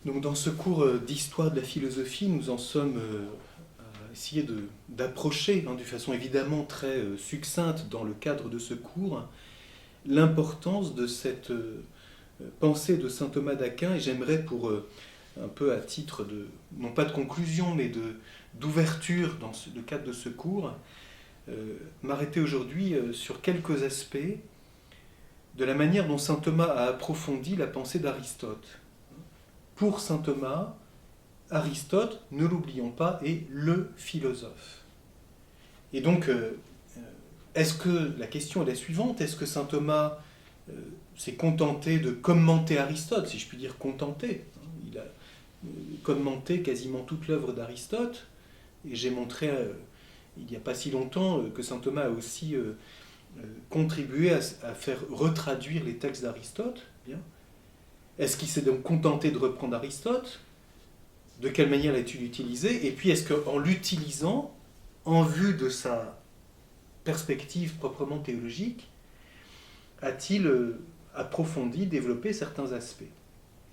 Donc dans ce cours d'histoire de la philosophie, nous en sommes à essayer d'approcher, de façon évidemment très succincte dans le cadre de ce cours, l'importance de cette pensée de saint Thomas d'Aquin. Et j'aimerais, pour un peu à titre de, non pas de conclusion, mais d'ouverture dans le cadre de ce cours, m'arrêter aujourd'hui sur quelques aspects de la manière dont saint Thomas a approfondi la pensée d'Aristote. Pour saint Thomas, Aristote, ne l'oublions pas, est le philosophe. Et donc, la question est la suivante, est-ce que saint Thomas s'est contenté de commenter Aristote, si je puis dire contenté? Il a commenté quasiment toute l'œuvre d'Aristote, et j'ai montré il n'y a pas si longtemps que saint Thomas a aussi contribué à faire retraduire les textes d'Aristote. Bien. Est-ce qu'il s'est donc contenté de reprendre Aristote? De quelle manière l'a-t-il utilisé? Et puis est-ce qu'en l'utilisant, en vue de sa perspective proprement théologique, a-t-il approfondi, développé certains aspects?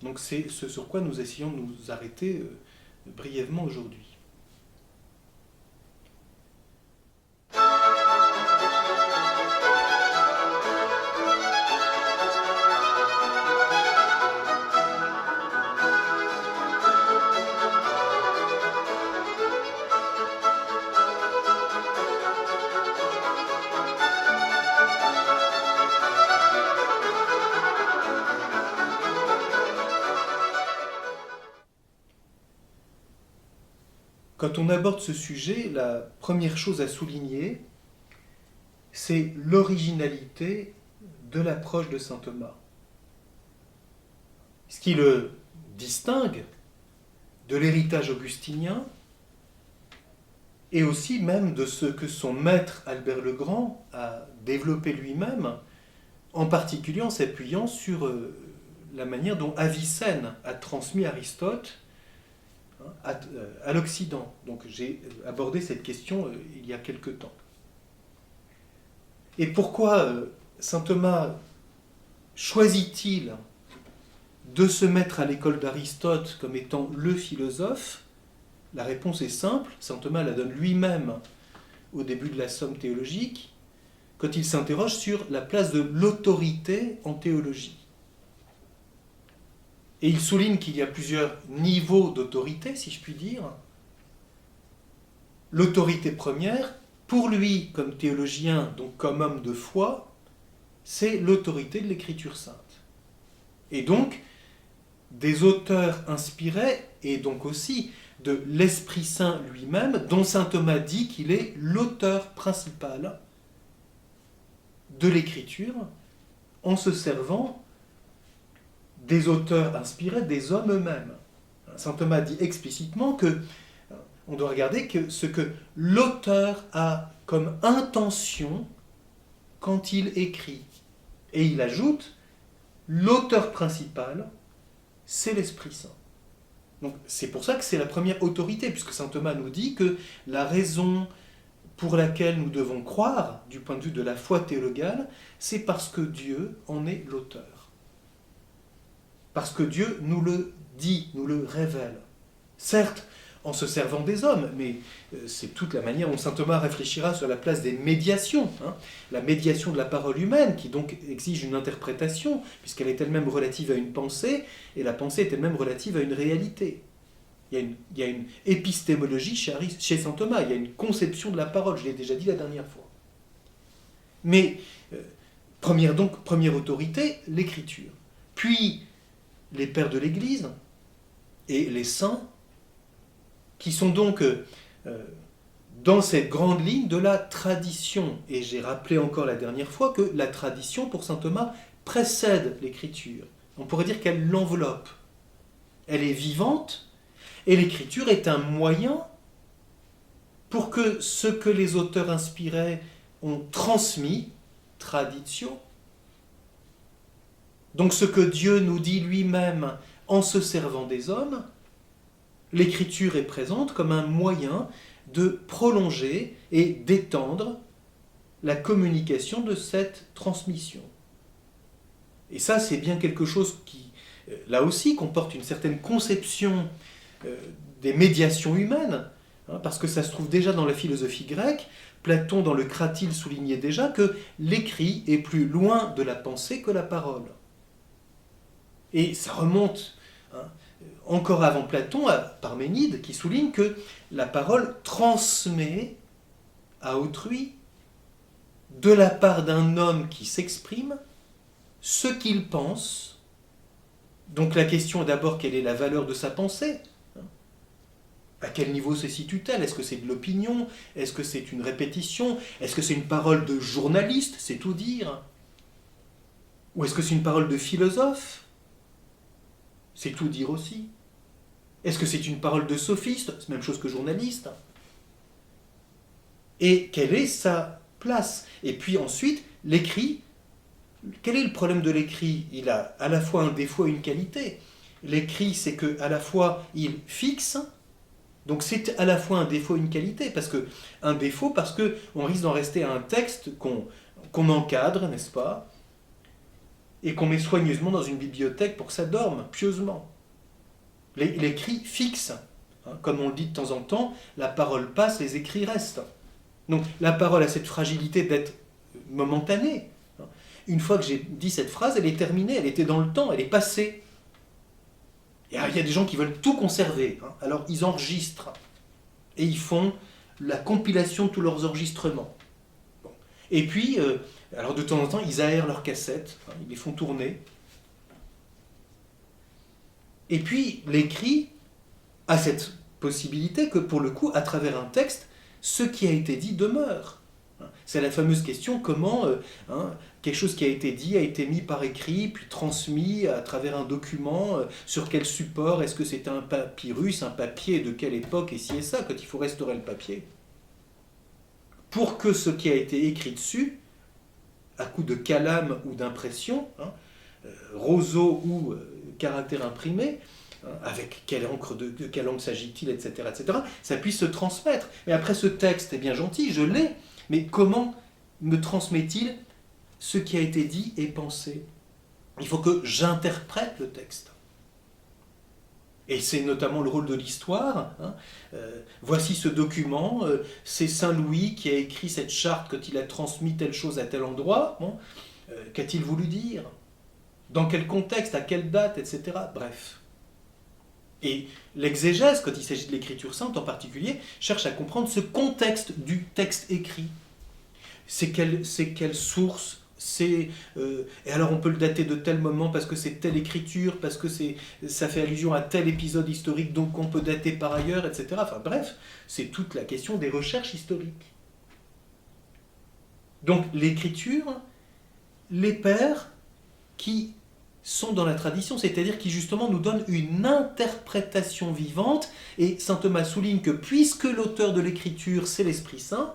Donc c'est ce sur quoi nous essayons de nous arrêter brièvement aujourd'hui. Quand on aborde ce sujet, la première chose à souligner, c'est l'originalité de l'approche de saint Thomas. Ce qui le distingue de l'héritage augustinien et aussi même de ce que son maître Albert le Grand a développé lui-même, en particulier en s'appuyant sur la manière dont Avicenne a transmis Aristote à l'Occident. Donc j'ai abordé cette question il y a quelque temps. Et pourquoi saint Thomas choisit-il de se mettre à l'école d'Aristote comme étant le philosophe? La réponse est simple, saint Thomas la donne lui-même au début de la Somme théologique, quand il s'interroge sur la place de l'autorité en théologie. Et il souligne qu'il y a plusieurs niveaux d'autorité, si je puis dire. L'autorité première, pour lui, comme théologien, donc comme homme de foi, c'est l'autorité de l'Écriture sainte. Et donc, des auteurs inspirés, et donc aussi de l'Esprit Saint lui-même, dont saint Thomas dit qu'il est l'auteur principal de l'Écriture, en se servant des auteurs inspirés, des hommes eux-mêmes. Saint Thomas dit explicitement que on doit regarder que ce que l'auteur a comme intention quand il écrit. Et il ajoute, l'auteur principal, c'est l'Esprit Saint. Donc c'est pour ça que c'est la première autorité, puisque saint Thomas nous dit que la raison pour laquelle nous devons croire, du point de vue de la foi théologale, c'est parce que Dieu en est l'auteur. Parce que Dieu nous le dit, nous le révèle. Certes, en se servant des hommes, mais c'est toute la manière dont saint Thomas réfléchira sur la place des médiations. La médiation de la parole humaine, qui donc exige une interprétation, puisqu'elle est elle-même relative à une pensée, et la pensée est elle-même relative à une réalité. Il y a une épistémologie chez saint Thomas, il y a une conception de la parole, je l'ai déjà dit la dernière fois. Mais, première autorité, l'Écriture. Puis, les pères de l'Église et les saints, qui sont donc dans cette grande ligne de la tradition. Et j'ai rappelé encore la dernière fois que la tradition, pour saint Thomas, précède l'Écriture. On pourrait dire qu'elle l'enveloppe. Elle est vivante, et l'Écriture est un moyen pour que ce que les auteurs inspirés ont transmis, traditio, donc ce que Dieu nous dit lui-même en se servant des hommes, l'Écriture est présente comme un moyen de prolonger et d'étendre la communication de cette transmission. Et ça, c'est bien quelque chose qui là aussi, comporte une certaine conception des médiations humaines, hein, parce que ça se trouve déjà dans la philosophie grecque. Platon, dans le Cratyle, soulignait déjà que l'écrit est plus loin de la pensée que la parole. Et ça remonte, hein, encore avant Platon, à Parménide, qui souligne que la parole transmet à autrui, de la part d'un homme qui s'exprime, ce qu'il pense. Donc la question est d'abord quelle est la valeur de sa pensée ? À quel niveau se situe-t-elle ? Est-ce que c'est de l'opinion ? Est-ce que c'est une répétition ? Est-ce que c'est une parole de journaliste ? C'est tout dire. Ou est-ce que c'est une parole de philosophe ? C'est tout dire aussi. Est-ce que c'est une parole de sophiste ? C'est la même chose que journaliste. Et quelle est sa place ? Et puis ensuite, l'écrit. Quel est le problème de l'écrit ? Il a à la fois un défaut et une qualité. L'écrit, c'est qu'à la fois, il fixe. Donc c'est à la fois un défaut et une qualité. Un défaut parce qu'on risque d'en rester à un texte qu'on encadre, n'est-ce pas ? Et qu'on met soigneusement dans une bibliothèque pour que ça dorme, pieusement. L'écrit fixe. Hein, comme on le dit de temps en temps, la parole passe, les écrits restent. Donc la parole a cette fragilité d'être momentanée. Une fois que j'ai dit cette phrase, elle est terminée, elle était dans le temps, elle est passée. Et il y a des gens qui veulent tout conserver. Hein. Alors ils enregistrent. Et ils font la compilation de tous leurs enregistrements. Bon. Et puis, alors de temps en temps, ils aèrent leurs cassettes, hein, ils les font tourner. Et puis, l'écrit a cette possibilité que, pour le coup, à travers un texte, ce qui a été dit demeure. C'est la fameuse question comment quelque chose qui a été mis par écrit, puis transmis à travers un document, sur quel support, est-ce que c'est un papyrus, un papier, de quelle époque, et ci et ça, quand il faut restaurer le papier. Pour que ce qui a été écrit dessus, à coup de calame ou d'impression, roseau ou caractère imprimé, avec quelle encre de quelle langue s'agit-il, etc., ça puisse se transmettre. Mais après, ce texte est bien gentil, je l'ai, mais comment me transmet-il ce qui a été dit et pensé ? Il faut que j'interprète le texte. Et c'est notamment le rôle de l'histoire. Voici ce document, c'est Saint Louis qui a écrit cette charte quand il a transmis telle chose à tel endroit. Bon, qu'a-t-il voulu dire ? Dans quel contexte ? À quelle date ? Etc. Bref. Et l'exégèse, quand il s'agit de l'écriture sainte en particulier, cherche à comprendre ce contexte du texte écrit. C'est quelle source ? Et alors on peut le dater de tel moment parce que c'est telle écriture, parce que ça fait allusion à tel épisode historique, donc on peut dater par ailleurs, etc. Enfin bref, c'est toute la question des recherches historiques. Donc l'écriture, les pères qui sont dans la tradition, c'est-à-dire qui justement nous donnent une interprétation vivante, et saint Thomas souligne que puisque l'auteur de l'écriture c'est l'Esprit Saint,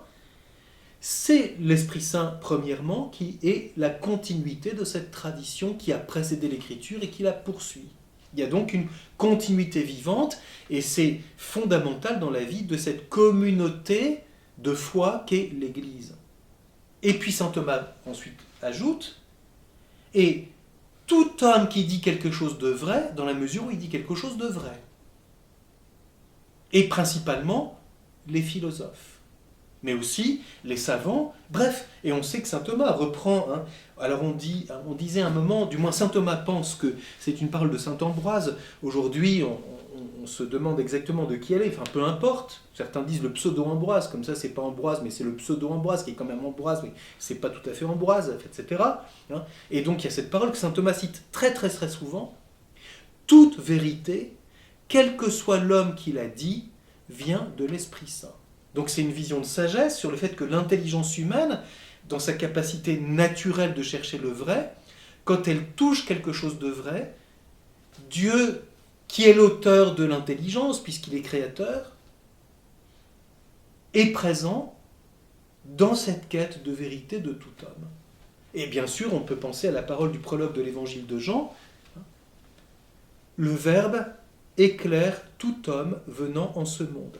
c'est l'Esprit Saint premièrement qui est la continuité de cette tradition qui a précédé l'écriture et qui la poursuit. Il y a donc une continuité vivante, et c'est fondamental dans la vie de cette communauté de foi qu'est l'Église. Et puis saint Thomas ensuite ajoute, et tout homme qui dit quelque chose de vrai, dans la mesure où il dit quelque chose de vrai. Et principalement, les philosophes. Mais aussi les savants, bref. Et on sait que saint Thomas reprend... alors on disait à un moment, du moins saint Thomas pense que c'est une parole de saint Ambroise. Aujourd'hui, on se demande exactement de qui elle est. Enfin, peu importe. Certains disent le pseudo-Ambroise. Comme ça, c'est pas Ambroise, mais c'est le pseudo-Ambroise qui est quand même Ambroise, mais c'est pas tout à fait Ambroise, etc. Et donc, il y a cette parole que saint Thomas cite très, très, très souvent. Toute vérité, quel que soit l'homme qui l'a dit, vient de l'Esprit Saint. Donc, c'est une vision de sagesse sur le fait que l'intelligence humaine, dans sa capacité naturelle de chercher le vrai, quand elle touche quelque chose de vrai, Dieu, qui est l'auteur de l'intelligence, puisqu'il est créateur, est présent dans cette quête de vérité de tout homme. Et bien sûr, on peut penser à la parole du prologue de l'évangile de Jean. Le Verbe éclaire tout homme venant en ce monde.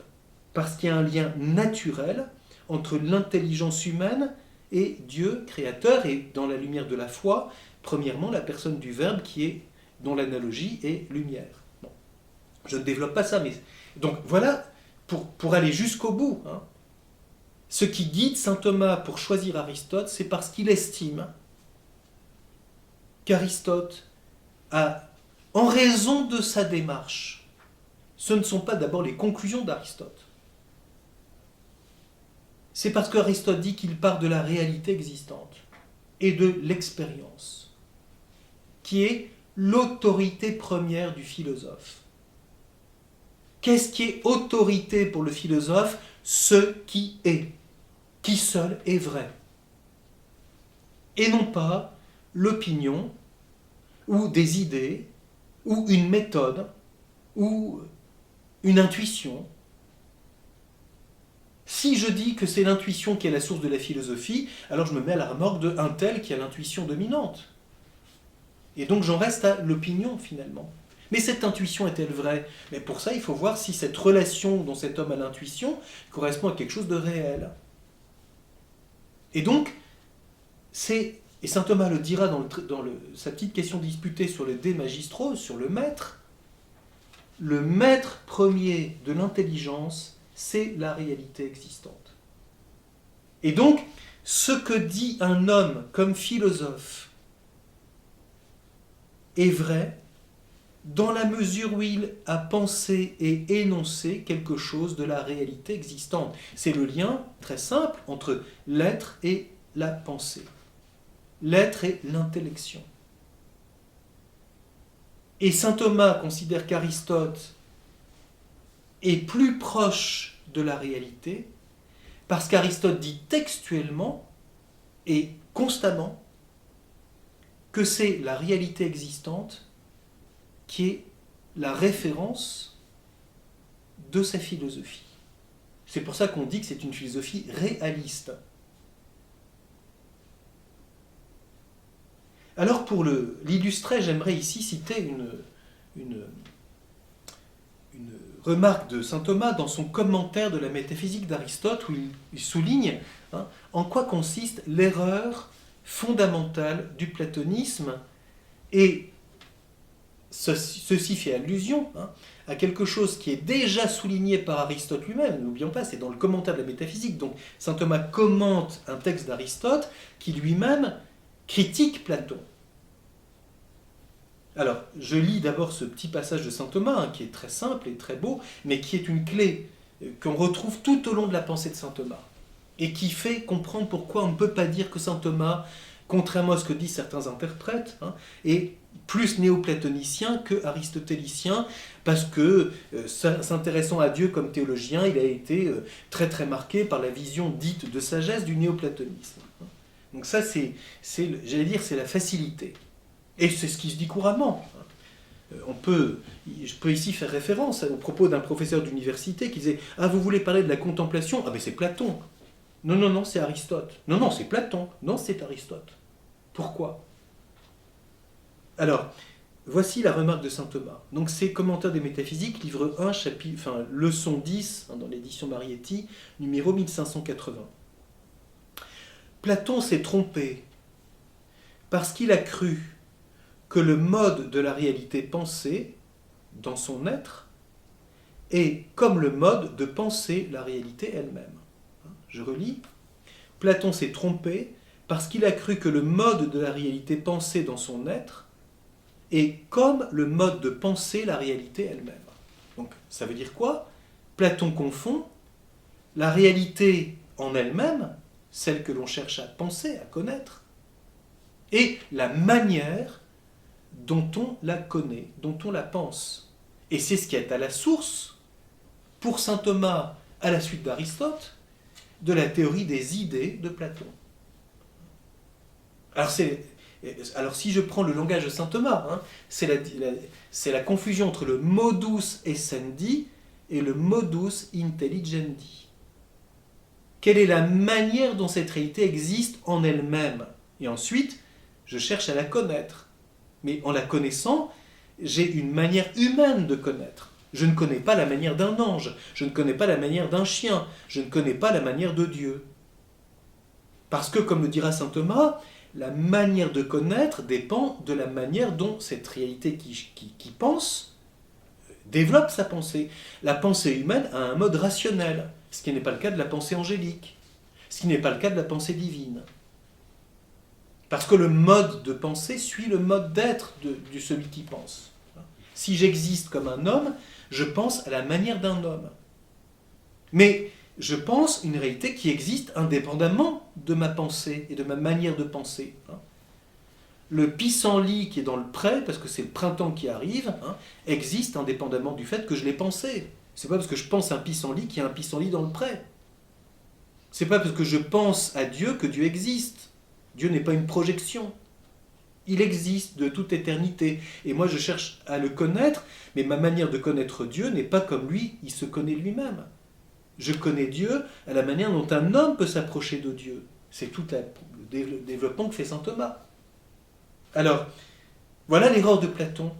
Parce qu'il y a un lien naturel entre l'intelligence humaine et Dieu, créateur, et dans la lumière de la foi, premièrement, la personne du Verbe qui est dont l'analogie est lumière. Bon. Je ne développe pas ça, mais... Donc voilà, pour aller jusqu'au bout, hein, ce qui guide saint Thomas pour choisir Aristote, c'est parce qu'il estime qu'Aristote a, en raison de sa démarche, ce ne sont pas d'abord les conclusions d'Aristote. C'est parce qu'Aristote dit qu'il part de la réalité existante et de l'expérience, qui est l'autorité première du philosophe. Qu'est-ce qui est autorité pour le philosophe? Ce qui est, qui seul est vrai. Et non pas l'opinion, ou des idées, ou une méthode, ou une intuition. Si je dis que c'est l'intuition qui est la source de la philosophie, alors je me mets à la remorque d'un tel qui a l'intuition dominante. Et donc j'en reste à l'opinion finalement. Mais cette intuition est-elle vraie? Mais pour ça, il faut voir si cette relation dont cet homme a l'intuition correspond à quelque chose de réel. Et donc, et saint Thomas le dira dans sa petite question disputée sur le De Magistros, sur le maître premier de l'intelligence, c'est la réalité existante. Et donc, ce que dit un homme comme philosophe est vrai dans la mesure où il a pensé et énoncé quelque chose de la réalité existante. C'est le lien très simple entre l'être et la pensée. L'être et l'intellection. Et saint Thomas considère qu'Aristote est plus proche de la réalité parce qu'Aristote dit textuellement et constamment que c'est la réalité existante qui est la référence de sa philosophie. C'est pour ça qu'on dit que c'est une philosophie réaliste. Alors pour l'illustrer, j'aimerais ici citer une remarque de saint Thomas dans son commentaire de la métaphysique d'Aristote où il souligne en quoi consiste l'erreur fondamentale du platonisme, et ceci fait allusion à quelque chose qui est déjà souligné par Aristote lui-même. N'oublions pas, c'est dans le commentaire de la métaphysique. Donc saint Thomas commente un texte d'Aristote qui lui-même critique Platon. Alors, je lis d'abord ce petit passage de saint Thomas, qui est très simple et très beau, mais qui est une clé qu'on retrouve tout au long de la pensée de saint Thomas, et qui fait comprendre pourquoi on ne peut pas dire que saint Thomas, contrairement à ce que disent certains interprètes, est plus néoplatonicien que aristotélicien, parce que, s'intéressant à Dieu comme théologien, il a été très très marqué par la vision dite de sagesse du néoplatonisme. Donc ça, j'allais dire, c'est la facilité. Et c'est ce qui se dit couramment. Je peux ici faire référence au propos d'un professeur d'université qui disait « Ah, vous voulez parler de la contemplation? Ah, mais c'est Platon. Non, non, non, c'est Aristote. Non, non, c'est Platon. Non, c'est Aristote. Pourquoi ?» Alors, voici la remarque de saint Thomas. Donc, c'est Commentaire des métaphysiques, livre 1, leçon 10, dans l'édition Marietti, numéro 1580. Platon s'est trompé parce qu'il a cru que le mode de la réalité pensée, dans son être, est comme le mode de penser la réalité elle-même. Je relis. Platon s'est trompé parce qu'il a cru que le mode de la réalité pensée dans son être est comme le mode de penser la réalité elle-même. Donc, ça veut dire quoi? Platon confond la réalité en elle-même, celle que l'on cherche à penser, à connaître, et la manière dont on la connaît, dont on la pense. Et c'est ce qui est à la source, pour saint Thomas, à la suite d'Aristote, de la théorie des idées de Platon. Alors si je prends le langage de saint Thomas, c'est la confusion entre le modus essendi et le modus intelligendi. Quelle est la manière dont cette réalité existe en elle-même? Et ensuite, je cherche à la connaître. Mais en la connaissant, j'ai une manière humaine de connaître. Je ne connais pas la manière d'un ange, je ne connais pas la manière d'un chien, je ne connais pas la manière de Dieu. Parce que, comme le dira saint Thomas, la manière de connaître dépend de la manière dont cette réalité qui pense développe sa pensée. La pensée humaine a un mode rationnel, ce qui n'est pas le cas de la pensée angélique, ce qui n'est pas le cas de la pensée divine. Parce que le mode de pensée suit le mode d'être de celui qui pense. Si j'existe comme un homme, je pense à la manière d'un homme. Mais je pense une réalité qui existe indépendamment de ma pensée et de ma manière de penser. Le pissenlit qui est dans le pré, parce que c'est le printemps qui arrive, existe indépendamment du fait que je l'ai pensé. C'est pas parce que je pense à un pissenlit qu'il y a un pissenlit dans le pré. C'est pas parce que je pense à Dieu que Dieu existe. Dieu n'est pas une projection. Il existe de toute éternité. Et moi, je cherche à le connaître, mais ma manière de connaître Dieu n'est pas comme lui, il se connaît lui-même. Je connais Dieu à la manière dont un homme peut s'approcher de Dieu. C'est tout le développement que fait saint Thomas. Alors, voilà l'erreur de Platon.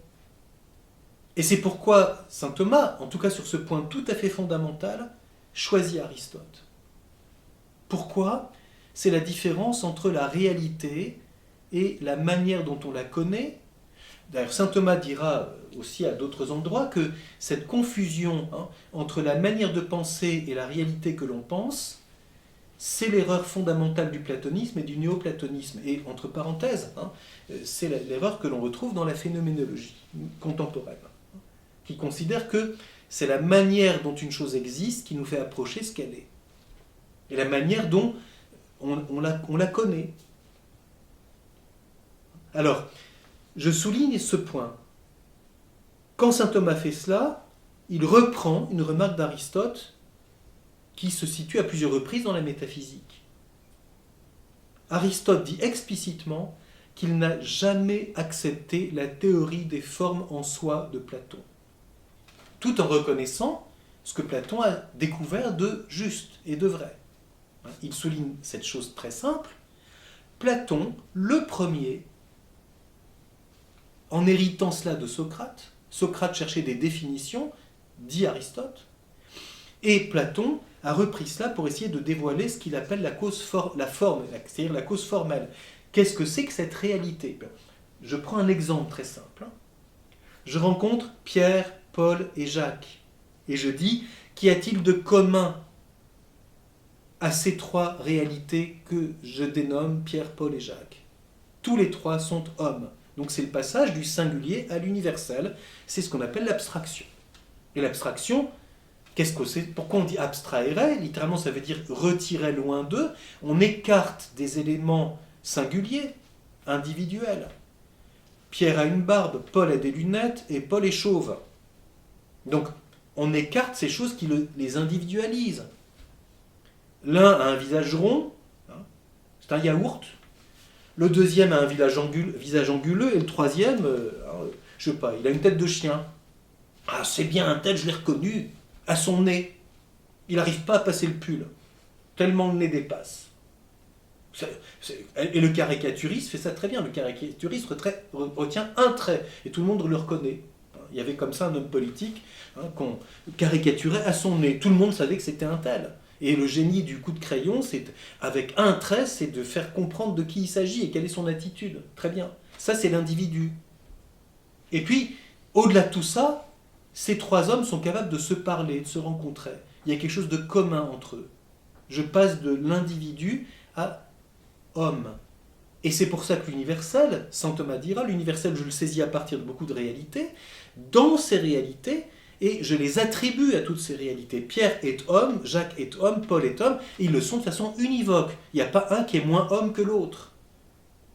Et c'est pourquoi saint Thomas, en tout cas sur ce point tout à fait fondamental, choisit Aristote. Pourquoi ? C'est la différence entre la réalité et la manière dont on la connaît. D'ailleurs, saint Thomas dira aussi à d'autres endroits que cette confusion entre la manière de penser et la réalité que l'on pense, c'est l'erreur fondamentale du platonisme et du néoplatonisme. Et entre parenthèses, c'est l'erreur que l'on retrouve dans la phénoménologie contemporaine, qui considère que c'est la manière dont une chose existe qui nous fait approcher ce qu'elle est. Et la manière dont on la connaît. Alors, je souligne ce point. Quand saint Thomas fait cela, il reprend une remarque d'Aristote qui se situe à plusieurs reprises dans la métaphysique. Aristote dit explicitement qu'il n'a jamais accepté la théorie des formes en soi de Platon, tout en reconnaissant ce que Platon a découvert de juste et de vrai. Il souligne cette chose très simple. Platon, le premier, en héritant cela de Socrate, Socrate cherchait des définitions, dit Aristote, et Platon a repris cela pour essayer de dévoiler ce qu'il appelle la forme, c'est-à-dire la cause formelle. Qu'est-ce que c'est que cette réalité ? Je prends un exemple très simple. Je rencontre Pierre, Paul et Jacques, et je dis, qu'y a-t-il de commun à ces trois réalités que je dénomme Pierre, Paul et Jacques ? Tous les trois sont hommes. Donc c'est le passage du singulier à l'universel. C'est ce qu'on appelle l'abstraction. Et l'abstraction, qu'est-ce que c'est ? Pourquoi on dit abstrahere ? Littéralement, ça veut dire retirer loin d'eux. On écarte des éléments singuliers, individuels. Pierre a une barbe, Paul a des lunettes et Paul est chauve. Donc, on écarte ces choses qui les individualisent. L'un a un visage rond, c'est un yaourt. Le deuxième a un visage anguleux, et le troisième, je sais pas, il a une tête de chien. Ah, c'est bien un tel, je l'ai reconnu, à son nez. Il n'arrive pas à passer le pull, tellement le nez dépasse. Et le caricaturiste fait ça très bien. Le caricaturiste retient un trait, et tout le monde le reconnaît. Il y avait comme ça un homme politique qu'on caricaturait à son nez. Tout le monde savait que c'était un tel. Et le génie du coup de crayon, c'est avec un trait, c'est de faire comprendre de qui il s'agit et quelle est son attitude. Très bien. Ça, c'est l'individu. Et puis, au-delà de tout ça, ces trois hommes sont capables de se parler, de se rencontrer. Il y a quelque chose de commun entre eux. Je passe de l'individu à homme. Et c'est pour ça que l'universel, saint Thomas dira, l'universel, je le saisis à partir de beaucoup de réalités. Dans ces réalités, et je les attribue à toutes ces réalités. Pierre est homme, Jacques est homme, Paul est homme, et ils le sont de façon univoque. Il n'y a pas un qui est moins homme que l'autre.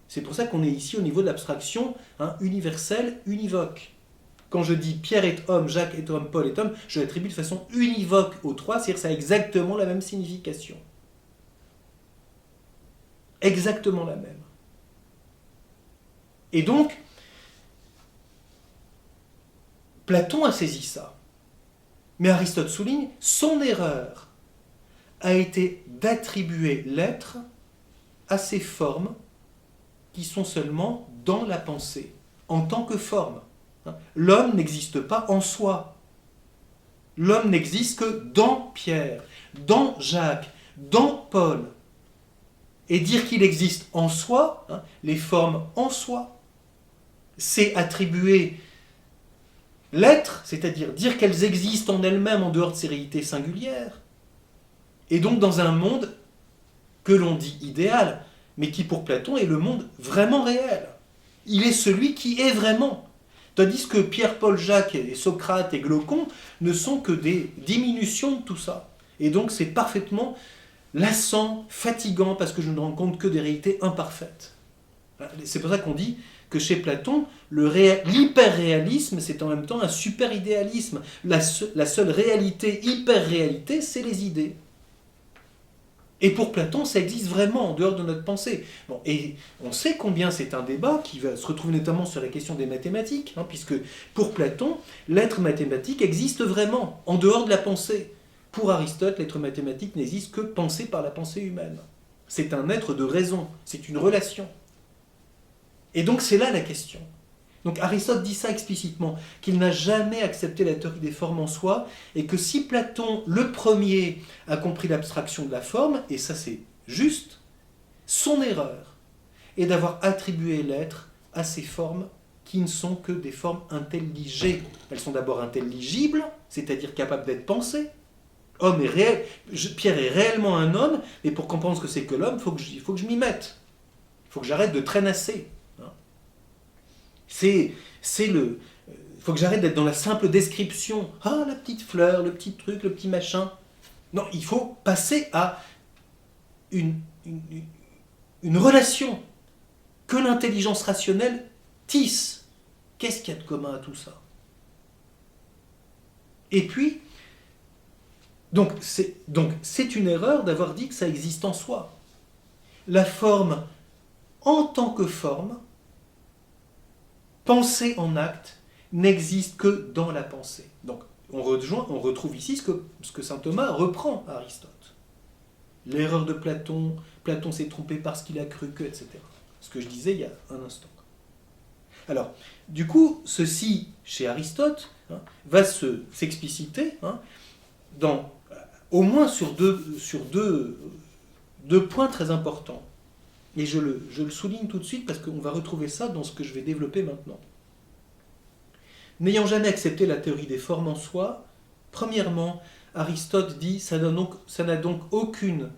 C'est pour ça qu'on est ici au niveau de l'abstraction universelle, univoque. Quand je dis Pierre est homme, Jacques est homme, Paul est homme, je l'attribue de façon univoque aux trois, c'est-à-dire que ça a exactement la même signification. Exactement la même. Et donc, Platon a saisi ça. Mais Aristote souligne, son erreur a été d'attribuer l'être à ces formes qui sont seulement dans la pensée, en tant que forme. L'homme n'existe pas en soi. L'homme n'existe que dans Pierre, dans Jacques, dans Paul. Et dire qu'il existe en soi, hein, les formes en soi, c'est attribuer l'être, c'est-à-dire dire qu'elles existent en elles-mêmes en dehors de ces réalités singulières, et donc dans un monde que l'on dit idéal, mais qui pour Platon est le monde vraiment réel. Il est celui qui est vraiment. Tandis que Pierre, Paul, Jacques, et Socrate et Glaucon ne sont que des diminutions de tout ça. Et donc c'est parfaitement lassant, fatigant, parce que je ne rends compte que des réalités imparfaites. C'est pour ça qu'on dit que chez Platon, l'hyper-réalisme, c'est en même temps un super-idéalisme. La seule réalité, hyper-réalité, c'est les idées. Et pour Platon, ça existe vraiment en dehors de notre pensée. Bon, et on sait combien c'est un débat qui va se retrouver notamment sur la question des mathématiques, hein, puisque pour Platon, l'être mathématique existe vraiment en dehors de la pensée. Pour Aristote, l'être mathématique n'existe que pensé par la pensée humaine. C'est un être de raison, c'est une relation. Et donc c'est là la question. Donc Aristote dit ça explicitement, qu'il n'a jamais accepté la théorie des formes en soi, et que si Platon, le premier, a compris l'abstraction de la forme, et ça c'est juste, son erreur est d'avoir attribué l'être à ces formes qui ne sont que des formes intelligées. Elles sont d'abord intelligibles, c'est-à-dire capables d'être pensées. Homme est réel, Pierre est réellement un homme, mais pour comprendre ce que c'est que l'homme, il faut que je m'y mette. Il faut que j'arrête de traînasser. Il faut que j'arrête d'être dans la simple description. Ah, la petite fleur, le petit truc, le petit machin. Non, il faut passer à une relation que l'intelligence rationnelle tisse. Qu'est-ce qu'il y a de commun à tout ça? Et puis, donc c'est une erreur d'avoir dit que ça existe en soi. La forme, en tant que forme, pensée en acte, n'existe que dans la pensée. Donc on retrouve ici ce que saint Thomas reprend à Aristote. L'erreur de Platon, Platon s'est trompé parce qu'il a cru que, etc. Ce que je disais il y a un instant. Alors, du coup, ceci, chez Aristote, hein, va s'expliciter hein, au moins sur deux points très importants. Et je le souligne tout de suite parce qu'on va retrouver ça dans ce que je vais développer maintenant. N'ayant jamais accepté la théorie des formes en soi, premièrement, Aristote dit ça n'a donc aucune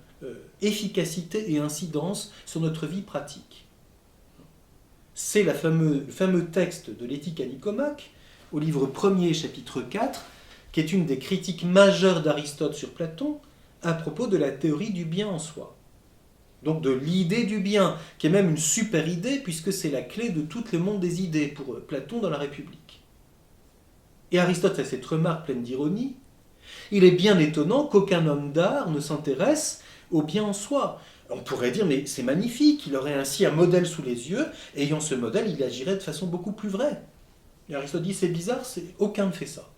efficacité et incidence sur notre vie pratique. C'est le fameux texte de l'Éthique à Nicomaque, au livre 1er, chapitre 4, qui est une des critiques majeures d'Aristote sur Platon, à propos de la théorie du bien en soi. Donc de l'idée du bien, qui est même une super idée, puisque c'est la clé de tout le monde des idées pour Platon dans la République. Et Aristote fait cette remarque pleine d'ironie. Il est bien étonnant qu'aucun homme d'art ne s'intéresse au bien en soi. On pourrait dire, mais c'est magnifique, il aurait ainsi un modèle sous les yeux, et ayant ce modèle, il agirait de façon beaucoup plus vraie. Et Aristote dit, c'est bizarre, aucun ne fait ça.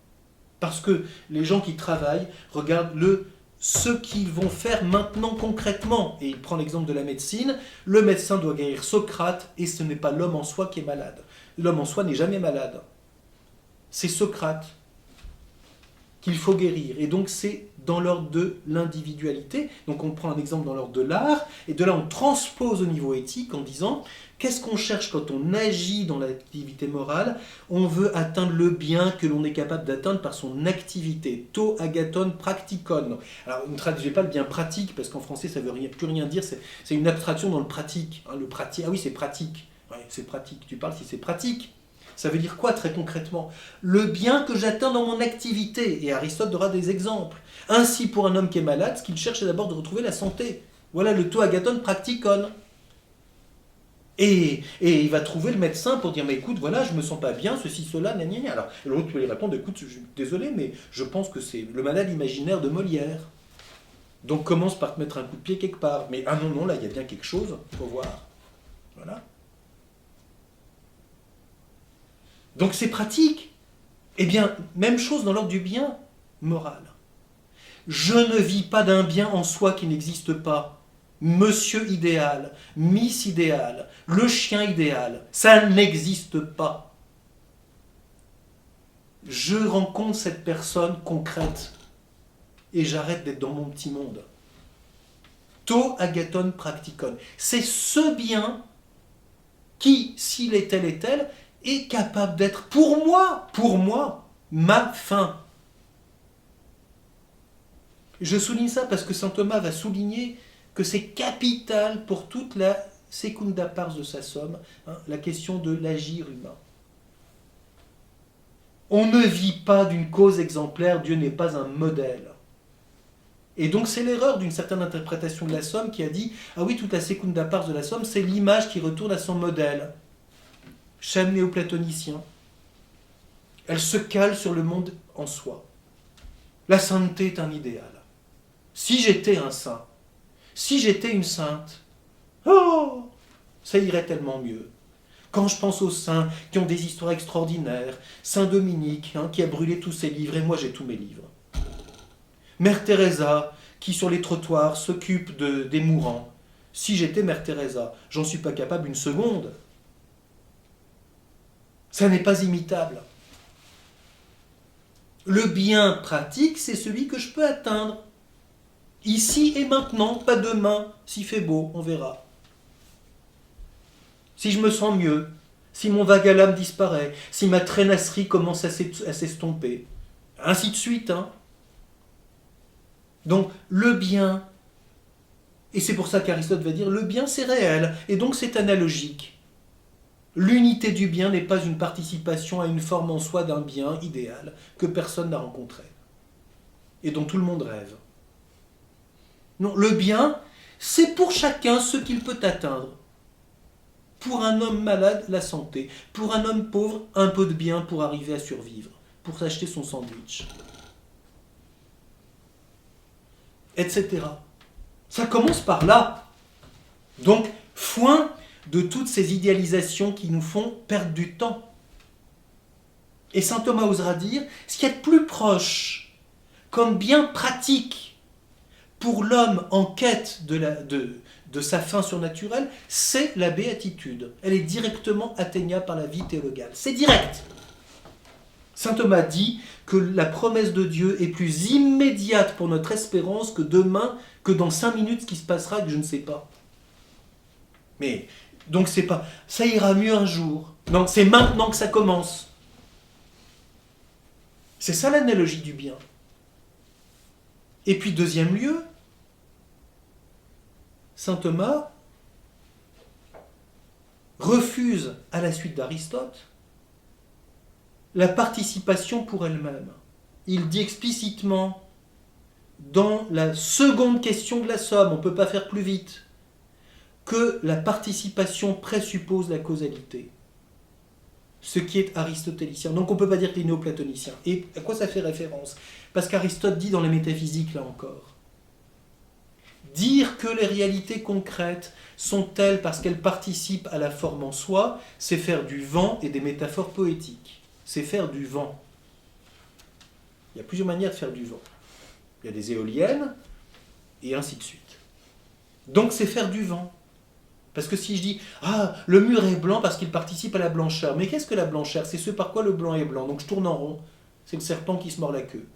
Parce que les gens qui travaillent regardent ce qu'ils vont faire maintenant concrètement. Et il prend l'exemple de la médecine. Le médecin doit guérir Socrate, et ce n'est pas l'homme en soi qui est malade. L'homme en soi n'est jamais malade. C'est Socrate qu'il faut guérir. Et donc c'est dans l'ordre de l'individualité. Donc on prend un exemple dans l'ordre de l'art, et de là on transpose au niveau éthique en disant qu'est-ce qu'on cherche quand on agit dans l'activité morale? On veut atteindre le bien que l'on est capable d'atteindre par son activité. To agathon practicon. Alors ne traduisez pas le bien pratique, parce qu'en français ça ne veut plus rien dire, c'est une abstraction dans le pratique. Hein, ah oui, c'est pratique. Ouais, c'est pratique. Tu parles si c'est pratique. Ça veut dire quoi très concrètement? Le bien que j'atteins dans mon activité. Et Aristote aura des exemples. Ainsi, pour un homme qui est malade, ce qu'il cherche, c'est d'abord de retrouver la santé. Voilà le to agathon practicon. Et il va trouver le médecin pour dire, mais écoute, voilà, je me sens pas bien, ceci, cela, gna gna gna. Alors l'autre peut lui répondre, écoute, désolé, mais je pense que c'est le malade imaginaire de Molière. Donc commence par te mettre un coup de pied quelque part. Mais ah non, là, il y a bien quelque chose, il faut voir. Voilà. Donc c'est pratique. Eh bien, même chose dans l'ordre du bien moral. Je ne vis pas d'un bien en soi qui n'existe pas. Monsieur idéal, Miss idéal, le chien idéal, ça n'existe pas. Je rencontre cette personne concrète et j'arrête d'être dans mon petit monde. To agathon practicon. C'est ce bien qui, s'il est tel et tel, est capable d'être pour moi, ma fin. Je souligne ça parce que saint Thomas va souligner que c'est capital pour toute la secunda pars de sa somme, la question de l'agir humain. On ne vit pas d'une cause exemplaire, Dieu n'est pas un modèle. Et donc c'est l'erreur d'une certaine interprétation de la somme qui a dit « Ah oui, toute la secunda pars de la somme, c'est l'image qui retourne à son modèle. » Schème néoplatonicien. Elle se cale sur le monde en soi. La sainteté est un idéal. Si j'étais un saint, si j'étais une sainte, oh, ça irait tellement mieux. Quand je pense aux saints qui ont des histoires extraordinaires, Saint Dominique qui a brûlé tous ses livres, et moi j'ai tous mes livres. Mère Teresa qui sur les trottoirs s'occupe des mourants. Si j'étais Mère Teresa, j'en suis pas capable une seconde. Ça n'est pas imitable. Le bien pratique, c'est celui que je peux atteindre. Ici et maintenant, pas demain, s'il fait beau, on verra. Si je me sens mieux, si mon vague à l'âme disparaît, si ma traînasserie commence à s'estomper, ainsi de suite. Donc, le bien, et c'est pour ça qu'Aristote va dire, le bien c'est réel, et donc c'est analogique. L'unité du bien n'est pas une participation à une forme en soi d'un bien idéal que personne n'a rencontré, et dont tout le monde rêve. Non, le bien, c'est pour chacun ce qu'il peut atteindre. Pour un homme malade, la santé. Pour un homme pauvre, un peu de bien pour arriver à survivre, pour s'acheter son sandwich. Etc. Ça commence par là. Donc, foin de toutes ces idéalisations qui nous font perdre du temps. Et saint Thomas osera dire, ce qui est de plus proche, comme bien pratique, pour l'homme en quête de sa fin surnaturelle, c'est la béatitude. Elle est directement atteignable par la vie théologale. C'est direct. Saint Thomas dit que la promesse de Dieu est plus immédiate pour notre espérance que demain, que dans 5 minutes, ce qui se passera, que je ne sais pas. Mais, donc c'est pas, ça ira mieux un jour. Non, c'est maintenant que ça commence. C'est ça l'analogie du bien. Et puis, deuxième lieu, saint Thomas refuse, à la suite d'Aristote, la participation pour elle-même. Il dit explicitement, dans la seconde question de la somme, on ne peut pas faire plus vite, que la participation présuppose la causalité. Ce qui est aristotélicien. Donc on ne peut pas dire qu'il est néoplatonicien. Et à quoi ça fait référence? Parce qu'Aristote dit dans les métaphysiques, là encore, dire que les réalités concrètes sont telles parce qu'elles participent à la forme en soi, c'est faire du vent et des métaphores poétiques. C'est faire du vent. Il y a plusieurs manières de faire du vent. Il y a des éoliennes, et ainsi de suite. Donc c'est faire du vent. Parce que si je dis, ah, le mur est blanc parce qu'il participe à la blancheur. Mais qu'est-ce que la blancheur? C'est ce par quoi le blanc est blanc. Donc je tourne en rond. C'est le serpent qui se mord la queue.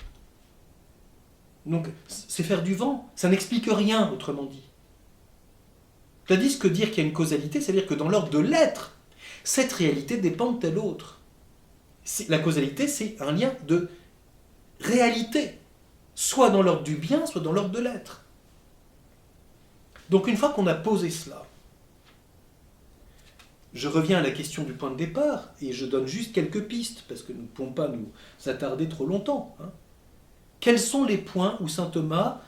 Donc c'est faire du vent. Ça n'explique rien, autrement dit. Tandis que dire qu'il y a une causalité, c'est-à-dire que dans l'ordre de l'être, cette réalité dépend de telle autre. La causalité, c'est un lien de réalité, soit dans l'ordre du bien, soit dans l'ordre de l'être. Donc une fois qu'on a posé cela, je reviens à la question du point de départ, et je donne juste quelques pistes, parce que nous ne pouvons pas nous attarder trop longtemps. Quels sont les points où saint Thomas,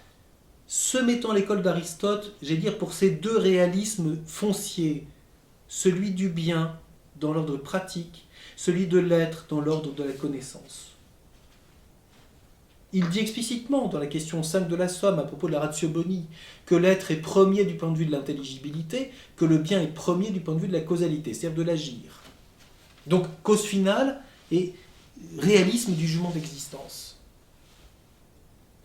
se mettant à l'école d'Aristote, j'allais dire pour ces deux réalismes fonciers, celui du bien dans l'ordre pratique, celui de l'être dans l'ordre de la connaissance. Il dit explicitement dans la question 5 de la Somme à propos de la ratio boni que l'être est premier du point de vue de l'intelligibilité, que le bien est premier du point de vue de la causalité, c'est-à-dire de l'agir. Donc cause finale et réalisme du jugement d'existence.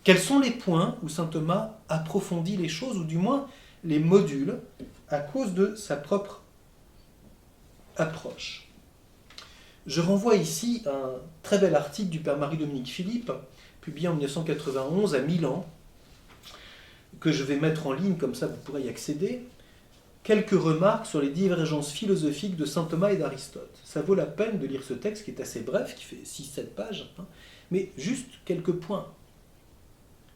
Quels sont les points où saint Thomas approfondit les choses, ou du moins les module, à cause de sa propre approche? Je renvoie ici un très bel article du père Marie-Dominique Philippe, publié en 1991 à Milan, que je vais mettre en ligne, comme ça vous pourrez y accéder, quelques remarques sur les divergences philosophiques de saint Thomas et d'Aristote. Ça vaut la peine de lire ce texte qui est assez bref, qui fait 6-7 pages, mais juste quelques points.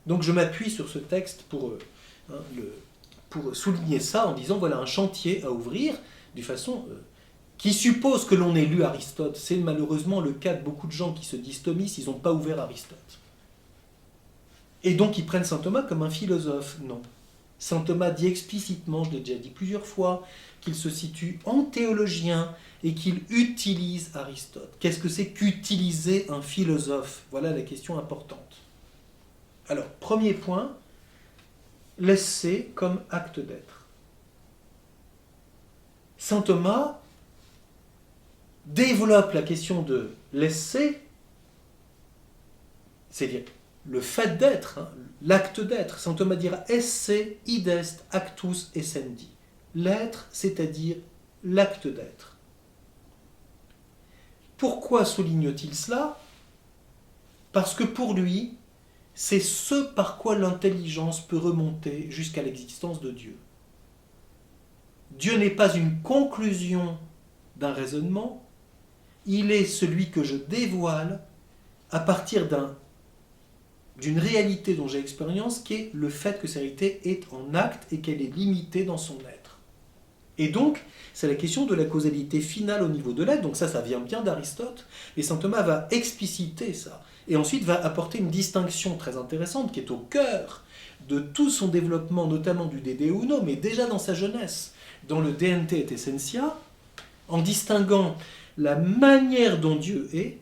Donc je m'appuie sur ce texte pour souligner ça en disant voilà un chantier à ouvrir de façon qui suppose que l'on ait lu Aristote. C'est malheureusement le cas de beaucoup de gens qui se disent thomistes, ils n'ont pas ouvert Aristote. Et donc ils prennent saint Thomas comme un philosophe. Non. Saint Thomas dit explicitement, je l'ai déjà dit plusieurs fois, qu'il se situe en théologien et qu'il utilise Aristote. Qu'est-ce que c'est qu'utiliser un philosophe? Voilà la question importante. Alors, premier point, l'essai comme acte d'être. Saint Thomas développe la question de l'essai, c'est-à-dire le fait d'être, l'acte d'être. Saint Thomas dira esse id est actus essendi. L'être, c'est-à-dire l'acte d'être. Pourquoi souligne-t-il cela? Parce que pour lui, c'est ce par quoi l'intelligence peut remonter jusqu'à l'existence de Dieu. Dieu n'est pas une conclusion d'un raisonnement, il est celui que je dévoile à partir d'une réalité dont j'ai expérience, qui est le fait que cette réalité est en acte et qu'elle est limitée dans son être. Et donc, c'est la question de la causalité finale au niveau de l'être, donc ça vient bien d'Aristote, et saint Thomas va expliciter ça, et ensuite va apporter une distinction très intéressante qui est au cœur de tout son développement, notamment du De Uno, mais déjà dans sa jeunesse, dans le De Ente et Essentia, en distinguant la manière dont Dieu est,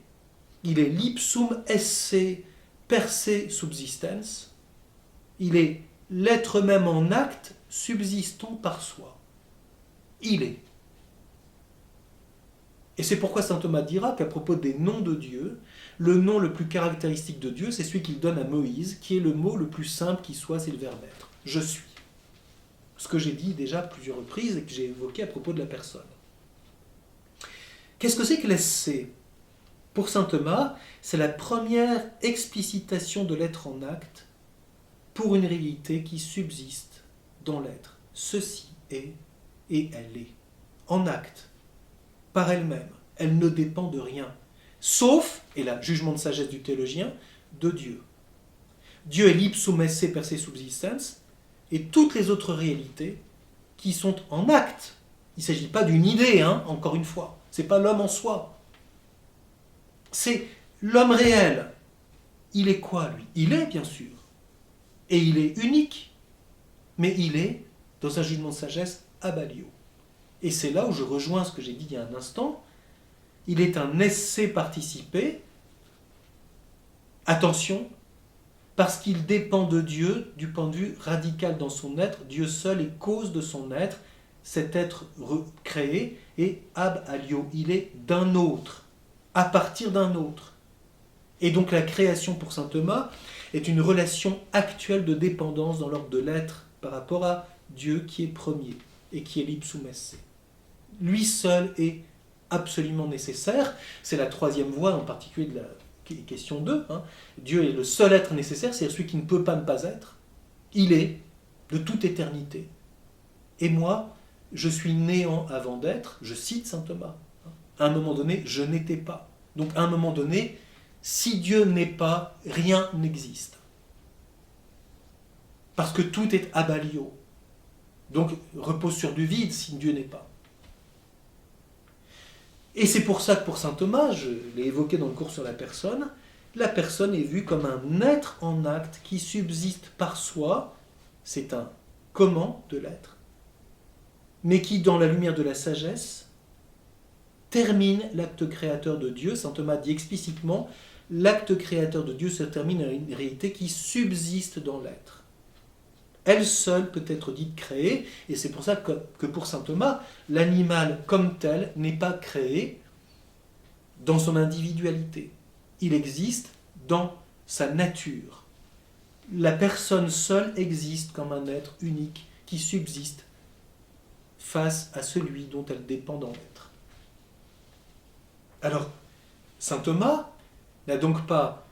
il est l'ipsum esse per se subsistens, il est l'être même en acte subsistant par soi. Il est. Et c'est pourquoi saint Thomas dira qu'à propos des noms de Dieu, le nom le plus caractéristique de Dieu, c'est celui qu'il donne à Moïse, qui est le mot le plus simple qui soit, c'est le verbe être. Je suis. Ce que j'ai dit déjà plusieurs reprises et que j'ai évoqué à propos de la personne. Qu'est-ce que c'est que l'essai? Pour saint Thomas, c'est la première explicitation de l'être en acte pour une réalité qui subsiste dans l'être. Ceci est et elle est. En acte. Par elle-même. Elle ne dépend de rien. Sauf, et là, jugement de sagesse du théologien, de Dieu. Dieu est l'ipsum esse per se subsistens, et toutes les autres réalités qui sont en acte. Il ne s'agit pas d'une idée, encore une fois. Ce n'est pas l'homme en soi. C'est l'homme réel. Il est quoi, lui? Il est, bien sûr. Et il est unique. Mais il est, dans un jugement de sagesse, abalio. Et c'est là où je rejoins ce que j'ai dit il y a un instant. Il est un essai participé. Attention, parce qu'il dépend de Dieu du point de vue radical dans son être. Dieu seul est cause de son être. Cet être créé est ab alio. Il est d'un autre, à partir d'un autre. Et donc la création pour saint Thomas est une relation actuelle de dépendance dans l'ordre de l'être par rapport à Dieu qui est premier et qui est l'ipsum esse. Lui seul est absolument nécessaire. C'est la troisième voie en particulier de la question 2. Dieu est le seul être nécessaire, c'est celui qui ne peut pas ne pas être. Il est de toute éternité. Et moi, je suis néant avant d'être, je cite saint Thomas. À un moment donné, je n'étais pas. Donc à un moment donné, si Dieu n'est pas, rien n'existe. Parce que tout est abalio. Donc repose sur du vide si Dieu n'est pas. Et c'est pour ça que pour saint Thomas, je l'ai évoqué dans le cours sur la personne est vue comme un être en acte qui subsiste par soi, c'est un comment de l'être, mais qui, dans la lumière de la sagesse, termine l'acte créateur de Dieu. Saint Thomas dit explicitement, l'acte créateur de Dieu se termine à une réalité qui subsiste dans l'être. Elle seule peut être dite créée, et c'est pour ça que pour saint Thomas, l'animal comme tel n'est pas créé dans son individualité. Il existe dans sa nature. La personne seule existe comme un être unique qui subsiste face à celui dont elle dépend dans l'être. Alors, saint Thomas n'a donc pas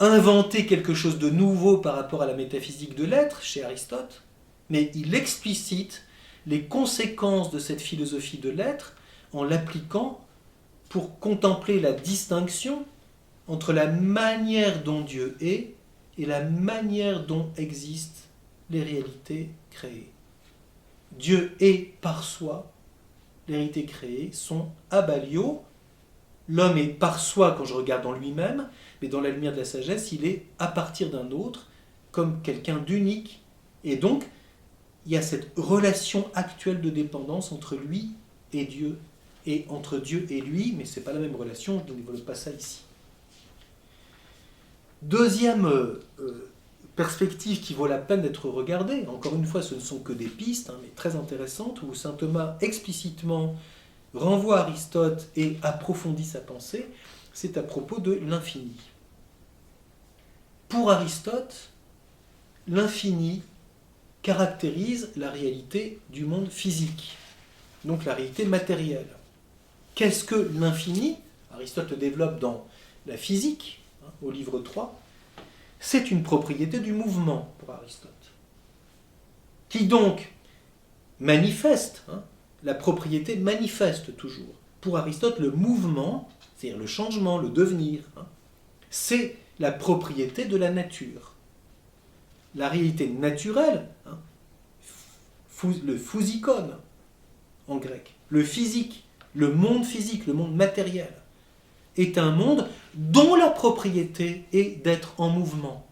inventer quelque chose de nouveau par rapport à la métaphysique de l'être chez Aristote, mais il explicite les conséquences de cette philosophie de l'être en l'appliquant pour contempler la distinction entre la manière dont Dieu est et la manière dont existent les réalités créées. Dieu est par soi, les réalités créées sont abalio. L'homme est par soi quand je regarde en lui-même, mais dans la lumière de la sagesse, il est à partir d'un autre, comme quelqu'un d'unique. Et donc, il y a cette relation actuelle de dépendance entre lui et Dieu, et entre Dieu et lui, mais ce n'est pas la même relation, je ne développe pas ça ici. Deuxième perspective qui vaut la peine d'être regardée, encore une fois, ce ne sont que des pistes, mais très intéressantes, où saint Thomas explicitement renvoie Aristote et approfondit sa pensée, c'est à propos de l'infini. Pour Aristote, l'infini caractérise la réalité du monde physique, donc la réalité matérielle. Qu'est-ce que l'infini ? Aristote le développe dans la physique, au livre 3. C'est une propriété du mouvement pour Aristote, qui donc manifeste, la propriété manifeste toujours. Pour Aristote, le mouvement, c'est-à-dire le changement, le devenir, c'est la propriété de la nature. La réalité naturelle, le physikon en grec, le physique, le monde matériel, est un monde dont la propriété est d'être en mouvement,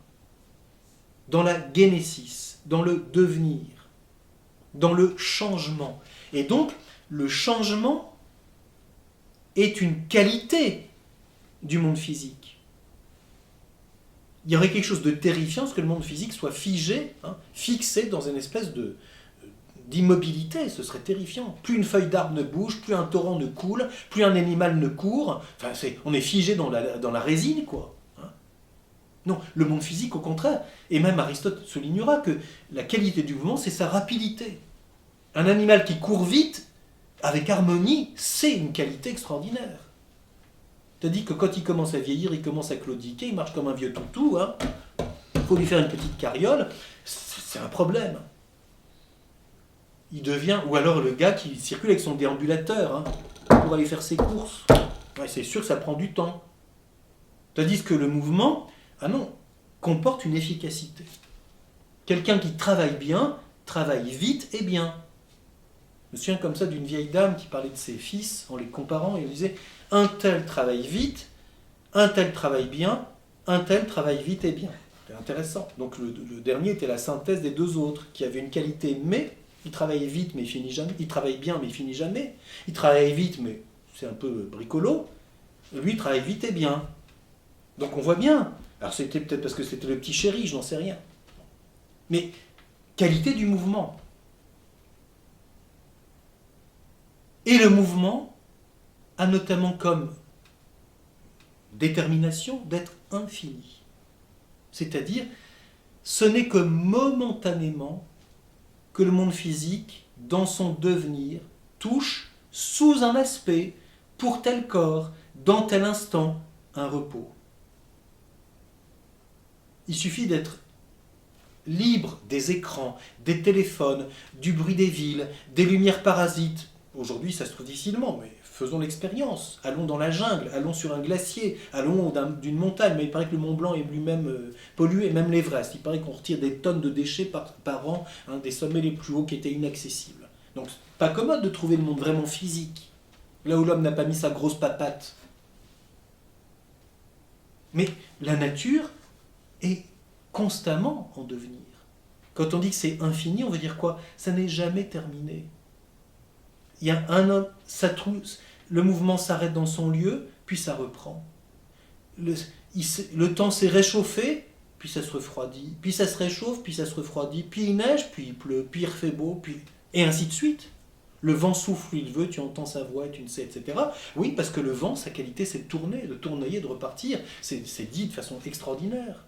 dans la génésis, dans le devenir, dans le changement. Et donc, le changement est une qualité du monde physique. Il y aurait quelque chose de terrifiant, ce que le monde physique soit figé, fixé dans une espèce d'immobilité, ce serait terrifiant. Plus une feuille d'arbre ne bouge, plus un torrent ne coule, plus un animal ne court, on est figé dans la résine, quoi. Non, le monde physique, au contraire, et même Aristote soulignera que la qualité du mouvement, c'est sa rapidité. Un animal qui court vite, avec harmonie, c'est une qualité extraordinaire. C'est-à-dire que quand il commence à vieillir, il commence à claudiquer, il marche comme un vieux toutou, il faut lui faire une petite carriole, c'est un problème. Il devient, ou alors le gars qui circule avec son déambulateur pour aller faire ses courses. Ouais, c'est sûr que ça prend du temps. Tandis que le mouvement, comporte une efficacité. Quelqu'un qui travaille bien, travaille vite et bien. Je me souviens comme ça d'une vieille dame qui parlait de ses fils en les comparant et elle disait un tel travaille vite, un tel travaille bien, un tel travaille vite et bien. C'est intéressant. Donc le dernier était la synthèse des deux autres qui avaient une qualité mais il travaille vite mais il finit jamais. Il travaille bien mais il finit jamais. Il travaille vite mais c'est un peu bricolo. Lui il travaille vite et bien. Donc on voit bien. Alors c'était peut-être parce que c'était le petit chéri, je n'en sais rien. Mais qualité du mouvement. Et le mouvement a notamment comme détermination d'être infini. C'est-à-dire, ce n'est que momentanément que le monde physique, dans son devenir, touche sous un aspect, pour tel corps, dans tel instant, un repos. Il suffit d'être libre des écrans, des téléphones, du bruit des villes, des lumières parasites. Aujourd'hui, ça se trouve difficilement, mais faisons l'expérience. Allons dans la jungle, allons sur un glacier, allons d'une montagne. Mais il paraît que le Mont Blanc est lui-même pollué, même l'Everest. Il paraît qu'on retire des tonnes de déchets par an, des sommets les plus hauts qui étaient inaccessibles. Donc, pas commode de trouver le monde vraiment physique, là où l'homme n'a pas mis sa grosse papate. Mais la nature est constamment en devenir. Quand on dit que c'est infini, on veut dire quoi ? Ça n'est jamais terminé. Il y a le mouvement s'arrête dans son lieu, puis ça reprend. Le temps s'est réchauffé, puis ça se refroidit, puis ça se réchauffe, puis ça se refroidit, puis il neige, puis il pleut, puis il refait beau, et ainsi de suite. Le vent souffle où il veut, tu entends sa voix, tu ne sais, etc. Oui, parce que le vent, sa qualité, c'est de tourner, de tournoyer, de repartir. C'est dit de façon extraordinaire.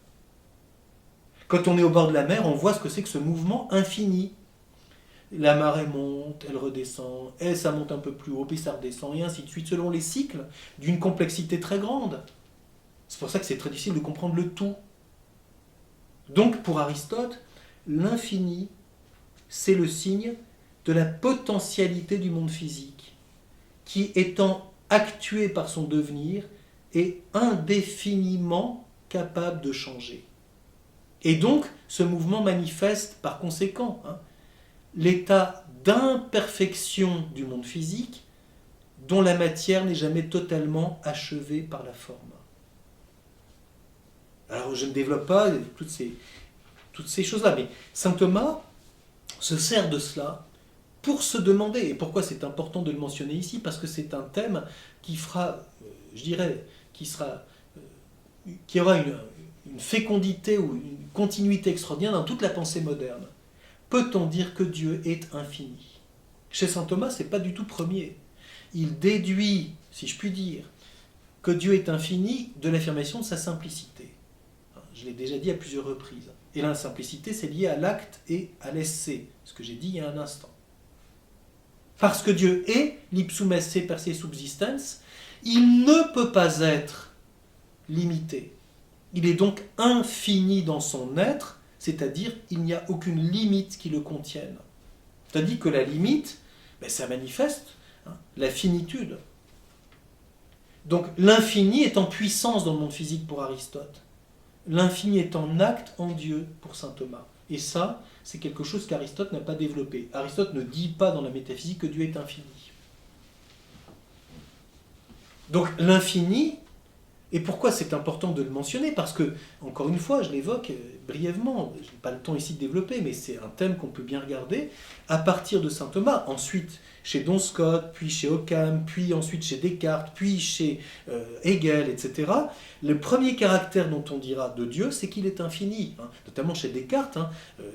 Quand on est au bord de la mer, on voit ce que c'est que ce mouvement infini. La marée monte, elle redescend, et ça monte un peu plus haut, puis ça redescend, et ainsi de suite, selon les cycles d'une complexité très grande. C'est pour ça que c'est très difficile de comprendre le tout. Donc, pour Aristote, l'infini, c'est le signe de la potentialité du monde physique, qui, étant actué par son devenir, est indéfiniment capable de changer. Et donc, ce mouvement manifeste par conséquent l'état d'imperfection du monde physique dont la matière n'est jamais totalement achevée par la forme. Alors, je ne développe pas toutes ces choses-là, mais saint Thomas se sert de cela pour se demander, et pourquoi c'est important de le mentionner ici, parce que c'est un thème qui fera, je dirais, qui aura une fécondité ou une continuité extraordinaire dans toute la pensée moderne. Peut-on dire que Dieu est infini ? Chez saint Thomas, ce n'est pas du tout premier. Il déduit, si je puis dire, que Dieu est infini de l'affirmation de sa simplicité. Je l'ai déjà dit à plusieurs reprises. Et la simplicité, c'est lié à l'acte et à l'essai, ce que j'ai dit il y a un instant. Parce que Dieu est l'ipsum esse per se subsistens, il ne peut pas être limité. Il est donc infini dans son être, c'est-à-dire il n'y a aucune limite qui le contienne. C'est-à-dire que la limite, ça manifeste la finitude. Donc l'infini est en puissance dans le monde physique pour Aristote. L'infini est en acte en Dieu pour saint Thomas. Et ça, c'est quelque chose qu'Aristote n'a pas développé. Aristote ne dit pas dans la métaphysique que Dieu est infini. Donc l'infini, et pourquoi c'est important de le mentionner ? Parce que, encore une fois, je l'évoque brièvement, je n'ai pas le temps ici de développer, mais c'est un thème qu'on peut bien regarder, à partir de saint Thomas, ensuite chez Duns Scotus, puis chez Occam, puis ensuite chez Descartes, puis chez Hegel, etc. Le premier caractère dont on dira de Dieu, c'est qu'il est infini, notamment chez Descartes,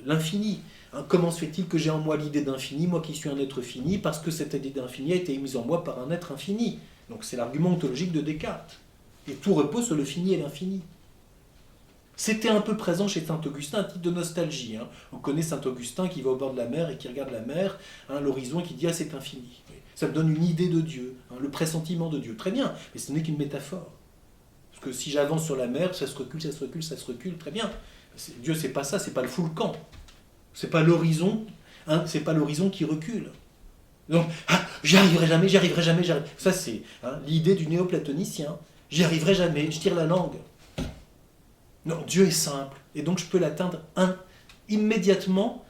l'infini. Comment se fait-il que j'ai en moi l'idée d'infini, moi qui suis un être fini, parce que cette idée d'infini a été émise en moi par un être infini. Donc c'est l'argument ontologique de Descartes. Et tout repose sur le fini et l'infini. C'était un peu présent chez Saint-Augustin, un titre de nostalgie. On connaît Saint-Augustin qui va au bord de la mer et qui regarde la mer, l'horizon, et qui dit « Ah, c'est infini ». Ça me donne une idée de Dieu, le pressentiment de Dieu. Très bien, mais ce n'est qu'une métaphore. Parce que si j'avance sur la mer, ça se recule, ça se recule, ça se recule, très bien. Dieu, c'est pas ça, c'est pas le full camp. C'est pas l'horizon, c'est pas l'horizon qui recule. Donc, j'y arriverai jamais, j'y arriverai jamais, j'y arriverai. Ça, c'est l'idée du néoplatonicien. J'y arriverai jamais, je tire la langue. Non, Dieu est simple, et donc je peux l'atteindre immédiatement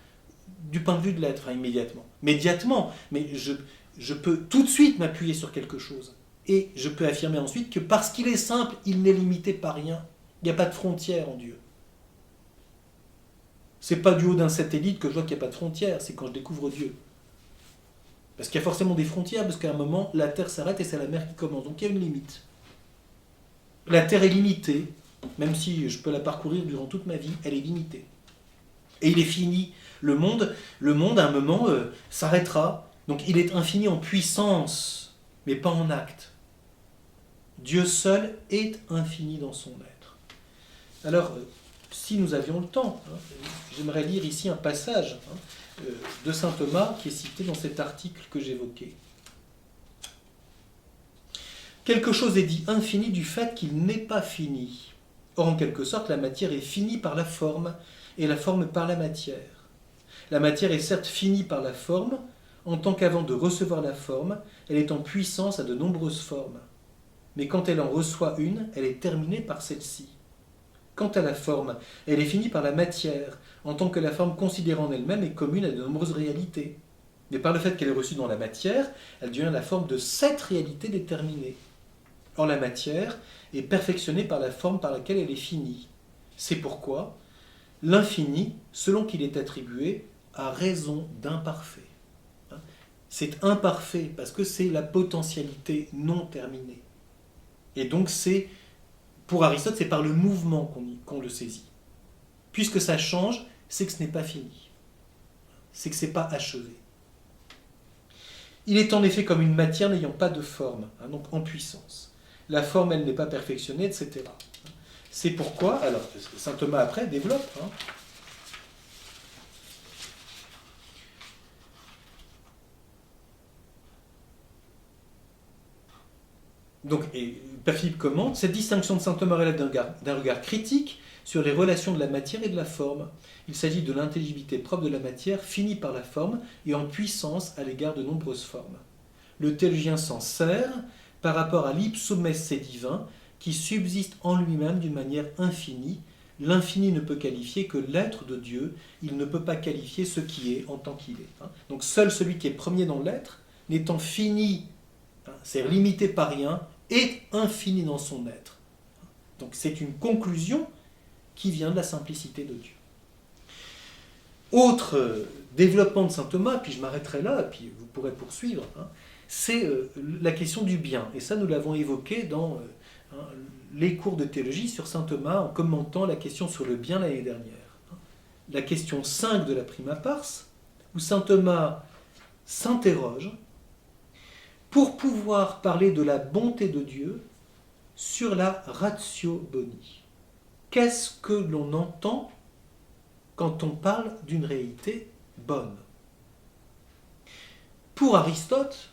du point de vue de l'être, immédiatement. Médiatement, mais je peux tout de suite m'appuyer sur quelque chose. Et je peux affirmer ensuite que parce qu'il est simple, il n'est limité par rien. Il n'y a pas de frontière en Dieu. C'est pas du haut d'un satellite que je vois qu'il n'y a pas de frontière, c'est quand je découvre Dieu. Parce qu'il y a forcément des frontières, parce qu'à un moment, la Terre s'arrête et c'est la mer qui commence. Donc il y a une limite. La Terre est limitée, même si je peux la parcourir durant toute ma vie, elle est limitée. Et il est fini. Le monde à un moment, s'arrêtera. Donc il est infini en puissance, mais pas en acte. Dieu seul est infini dans son être. Alors, si nous avions le temps, j'aimerais lire ici un passage de saint Thomas qui est cité dans cet article que j'évoquais. Quelque chose est dit infini du fait qu'il n'est pas fini. Or, en quelque sorte, la matière est finie par la forme, et la forme par la matière. La matière est certes finie par la forme, en tant qu'avant de recevoir la forme, elle est en puissance à de nombreuses formes. Mais quand elle en reçoit une, elle est terminée par celle-ci. Quant à la forme, elle est finie par la matière, en tant que la forme considérée en elle-même est commune à de nombreuses réalités. Mais par le fait qu'elle est reçue dans la matière, elle devient la forme de cette réalité déterminée. Or, la matière est perfectionnée par la forme par laquelle elle est finie. C'est pourquoi l'infini, selon qu'il est attribué, a raison d'imparfait. C'est imparfait parce que c'est la potentialité non terminée. Et donc, pour Aristote, c'est par le mouvement qu'on le saisit. Puisque ça change, c'est que ce n'est pas fini. C'est que ce n'est pas achevé. Il est en effet comme une matière n'ayant pas de forme, donc en puissance. La forme, elle n'est pas perfectionnée, etc. C'est pourquoi, alors, saint Thomas après développe, Donc, et Père Philippe commente, cette distinction de saint Thomas relève d'un regard critique sur les relations de la matière et de la forme. Il s'agit de l'intelligibilité propre de la matière, finie par la forme et en puissance à l'égard de nombreuses formes. Le théologien s'en sert par rapport à l'ipsum esse divin qui subsiste en lui-même d'une manière infinie. L'infini ne peut qualifier que l'être de Dieu, il ne peut pas qualifier ce qui est en tant qu'il est. Donc seul celui qui est premier dans l'être, n'étant fini, c'est limité par rien, est infini dans son être. Donc c'est une conclusion qui vient de la simplicité de Dieu. Autre développement de saint Thomas, puis je m'arrêterai là, puis vous pourrez poursuivre, c'est la question du bien. Et ça, nous l'avons évoqué dans les cours de théologie sur saint Thomas, en commentant la question sur le bien l'année dernière. La question 5 de la Prima Pars, où saint Thomas s'interroge pour pouvoir parler de la bonté de Dieu sur la ratio boni. Qu'est-ce que l'on entend quand on parle d'une réalité bonne? Pour Aristote,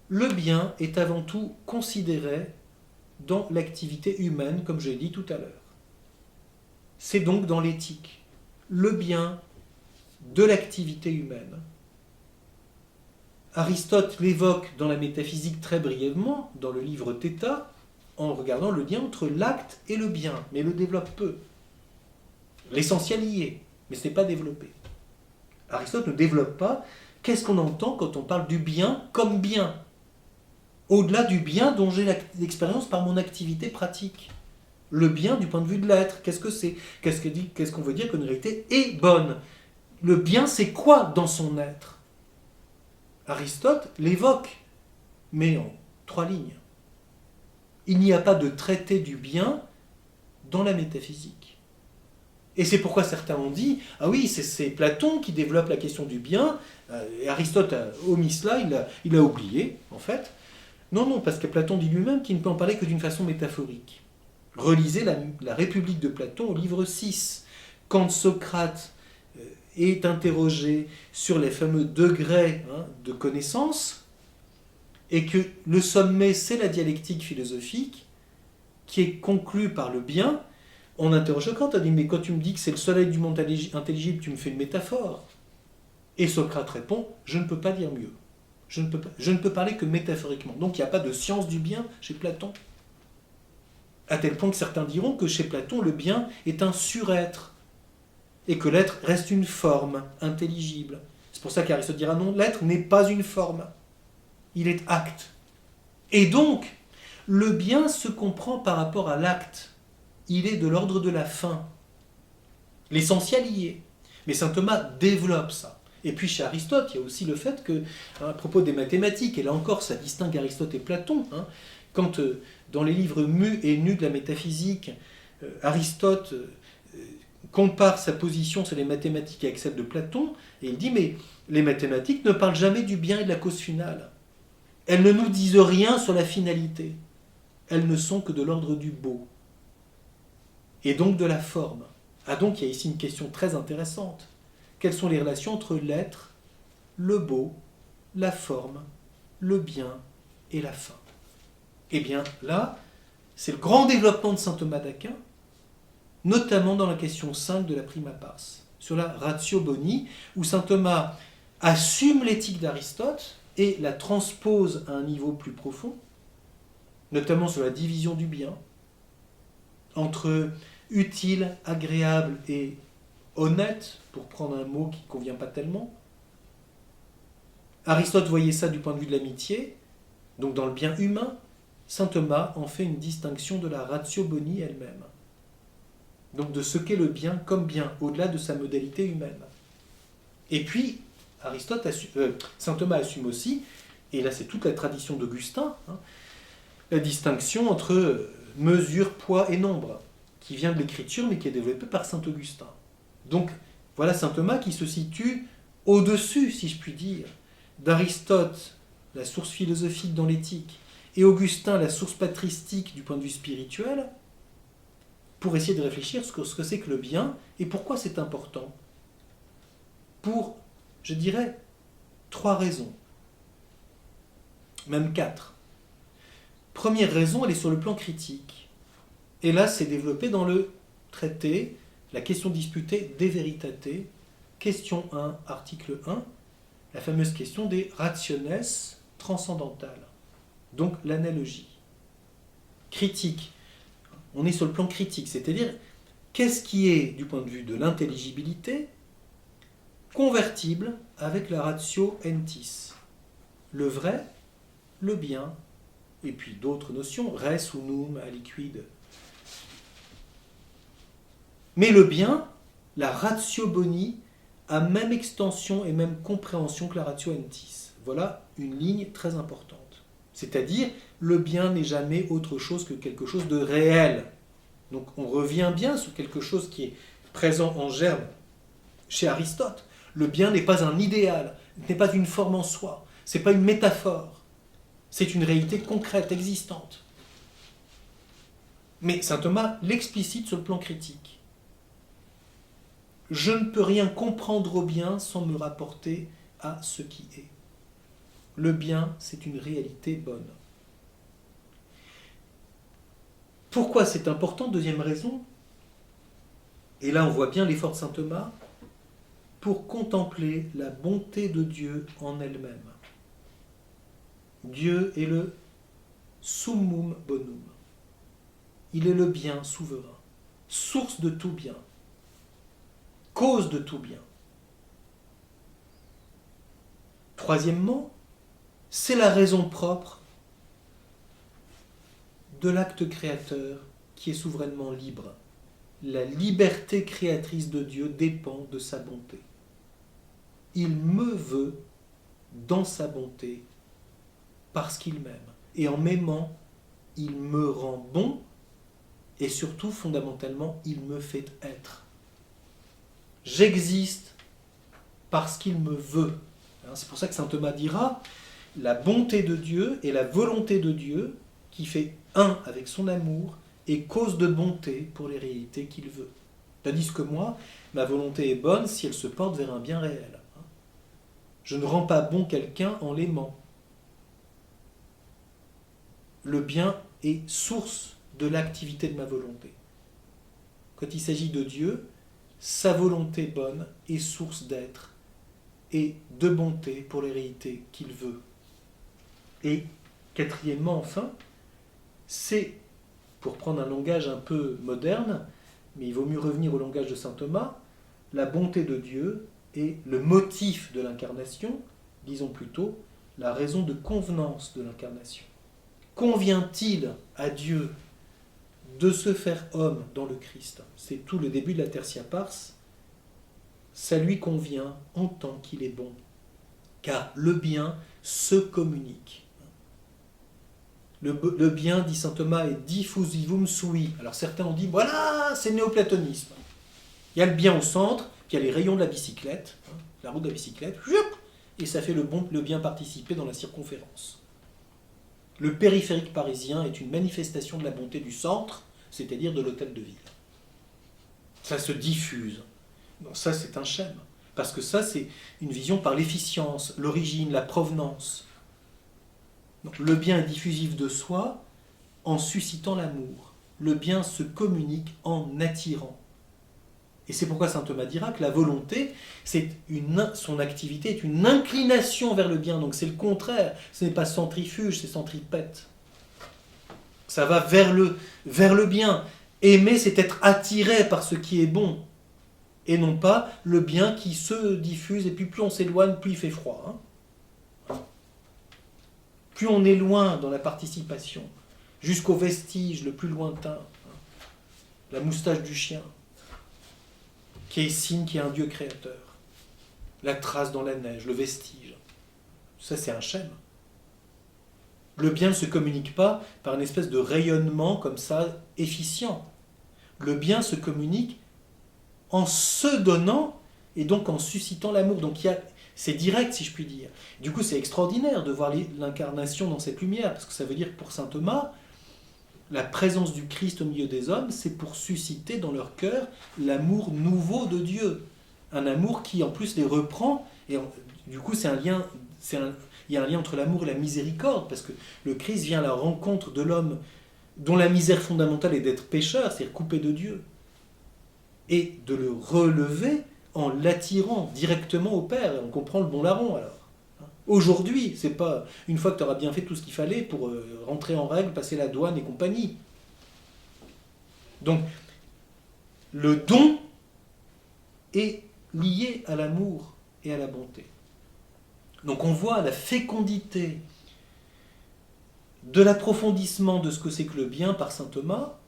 le bien est avant tout considéré dans l'activité humaine, comme je l'ai dit tout à l'heure. C'est donc dans l'éthique, le bien de l'activité humaine. Aristote l'évoque dans la métaphysique très brièvement, dans le livre Theta, en regardant le lien entre l'acte et le bien, mais le développe peu. L'essentiel y est, mais ce n'est pas développé. Aristote ne développe pas qu'est-ce qu'on entend quand on parle du bien comme bien, au-delà du bien dont j'ai l'expérience par mon activité pratique. Le bien du point de vue de l'être, qu'est-ce que c'est? Qu'est-ce qu'on veut dire qu'une réalité est bonne? Le bien, c'est quoi dans son être? Aristote l'évoque, mais en 3 lignes. Il n'y a pas de traité du bien dans la métaphysique. Et c'est pourquoi certains ont dit, ah oui, c'est Platon qui développe la question du bien, et Aristote a omis cela, il a oublié, en fait. Non, parce que Platon dit lui-même qu'il ne peut en parler que d'une façon métaphorique. Relisez la République de Platon au livre 6. Quand Socrate est interrogé sur les fameux degrés de connaissance, et que le sommet, c'est la dialectique philosophique, qui est conclue par le bien, on interroge Socrate, on dit, mais quand tu me dis que c'est le soleil du monde intelligible, tu me fais une métaphore. Et Socrate répond, je ne peux pas dire mieux. Je ne peux parler que métaphoriquement. Donc il n'y a pas de science du bien chez Platon. À tel point que certains diront que chez Platon, le bien est un surêtre, et que l'être reste une forme intelligible. C'est pour ça qu'Aristote dira non, l'être n'est pas une forme. Il est acte. Et donc, le bien se comprend par rapport à l'acte. Il est de l'ordre de la fin. L'essentiel y est. Mais saint Thomas développe ça. Et puis chez Aristote, il y a aussi le fait que, à propos des mathématiques, et là encore ça distingue Aristote et Platon, quand dans les livres Mu et Nu de la métaphysique, Aristote compare sa position sur les mathématiques avec celle de Platon, et il dit, mais les mathématiques ne parlent jamais du bien et de la cause finale. Elles ne nous disent rien sur la finalité. Elles ne sont que de l'ordre du beau. Et donc de la forme. Ah donc il y a ici une question très intéressante. Quelles sont les relations entre l'être, le beau, la forme, le bien et la fin? Eh bien là, c'est le grand développement de saint Thomas d'Aquin, notamment dans la question 5 de la Prima Pars, sur la ratio boni, où saint Thomas assume l'éthique d'Aristote et la transpose à un niveau plus profond, notamment sur la division du bien, entre utile, agréable et honnête, pour prendre un mot qui ne convient pas tellement. Aristote voyait ça du point de vue de l'amitié, donc dans le bien humain. Saint Thomas en fait une distinction de la ratio boni elle-même, donc de ce qu'est le bien comme bien, au-delà de sa modalité humaine. Et puis, saint Thomas assume aussi, et là c'est toute la tradition d'Augustin, la distinction entre mesure, poids et nombre, qui vient de l'écriture mais qui est développée par saint Augustin. Donc voilà saint Thomas qui se situe au-dessus, si je puis dire, d'Aristote, la source philosophique dans l'éthique, et Augustin, la source patristique du point de vue spirituel, pour essayer de réfléchir sur ce que c'est que le bien et pourquoi c'est important. Pour, je dirais, 3 raisons, même 4. Première raison, elle est sur le plan critique. Et là, c'est développé dans le traité, la question disputée De Veritate, question 1, article 1, la fameuse question des rationes transcendantales. Donc l'analogie. Critique. On est sur le plan critique, c'est-à-dire qu'est-ce qui est, du point de vue de l'intelligibilité, convertible avec la ratio entis. Le vrai, le bien, et puis d'autres notions, res unum, aliquid. Mais le bien, la ratio boni, a même extension et même compréhension que la ratio entis. Voilà une ligne très importante. C'est-à-dire, le bien n'est jamais autre chose que quelque chose de réel. Donc on revient bien sur quelque chose qui est présent en germe chez Aristote. Le bien n'est pas un idéal, n'est pas une forme en soi, ce n'est pas une métaphore, c'est une réalité concrète, existante. Mais saint Thomas l'explicite sur le plan critique. Je ne peux rien comprendre au bien sans me rapporter à ce qui est. Le bien, c'est une réalité bonne. Pourquoi c'est important? Deuxième raison, et là on voit bien l'effort de saint Thomas, pour contempler la bonté de Dieu en elle-même. Dieu est le summum bonum. Il est le bien souverain, source de tout bien, cause de tout bien. Troisièmement, c'est la raison propre de l'acte créateur qui est souverainement libre. La liberté créatrice de Dieu dépend de sa bonté. Il me veut dans sa bonté parce qu'il m'aime. Et en m'aimant, il me rend bon et surtout, fondamentalement, il me fait être. J'existe parce qu'il me veut. C'est pour ça que saint Thomas dira la bonté de Dieu et la volonté de Dieu qui fait un avec son amour et cause de bonté pour les réalités qu'il veut. Tandis que moi, ma volonté est bonne si elle se porte vers un bien réel. Je ne rends pas bon quelqu'un en l'aimant. Le bien est source de l'activité de ma volonté. Quand il s'agit de Dieu, sa volonté bonne est source d'être et de bonté pour les réalités qu'il veut. Et quatrièmement, enfin, c'est, pour prendre un langage un peu moderne, mais il vaut mieux revenir au langage de saint Thomas, la bonté de Dieu est le motif de l'incarnation, disons plutôt, la raison de convenance de l'incarnation. Convient-il à Dieu de se faire homme dans le Christ? C'est tout le début de la Tertia Pars. Ça lui convient en tant qu'il est bon, car le bien se communique. Le bien, dit saint Thomas, est diffusivum sui. Alors certains ont dit, voilà, c'est le néoplatonisme. Il y a le bien au centre, puis il y a les rayons de la bicyclette, la roue de la bicyclette, et ça fait le bien participer dans la circonférence. Le périphérique parisien est une manifestation de la bonté du centre, c'est-à-dire de l'hôtel de ville. Ça se diffuse. Donc ça, c'est un schème. Parce que ça, c'est une vision par l'efficience, l'origine, la provenance. Donc, le bien est diffusif de soi en suscitant l'amour. Le bien se communique en attirant. Et c'est pourquoi saint Thomas dira que la volonté, son activité est une inclination vers le bien. Donc c'est le contraire. Ce n'est pas centrifuge, c'est centripète. Ça va vers le bien. Aimer, c'est être attiré par ce qui est bon. Et non pas le bien qui se diffuse. Et puis plus on s'éloigne, plus il fait froid. Plus on est loin dans la participation, jusqu'au vestige le plus lointain, la moustache du chien, qui est signe qu'il y a un Dieu créateur, la trace dans la neige, le vestige. Ça, c'est un schème. Le bien ne se communique pas par une espèce de rayonnement comme ça, efficient. Le bien se communique en se donnant et donc en suscitant l'amour. Donc c'est direct, si je puis dire. Du coup, c'est extraordinaire de voir l'incarnation dans cette lumière, parce que ça veut dire que pour saint Thomas, la présence du Christ au milieu des hommes, c'est pour susciter dans leur cœur l'amour nouveau de Dieu. Un amour qui, en plus, les reprend Du coup, il y a un lien entre l'amour et la miséricorde, parce que le Christ vient à la rencontre de l'homme dont la misère fondamentale est d'être pécheur, c'est-à-dire coupé de Dieu, et de le relever en l'attirant directement au Père. Et on comprend le bon larron alors. Aujourd'hui, c'est pas une fois que tu auras bien fait tout ce qu'il fallait pour rentrer en règle, passer la douane et compagnie. Donc, le don est lié à l'amour et à la bonté. Donc on voit la fécondité de l'approfondissement de ce que c'est que le bien par saint Thomas,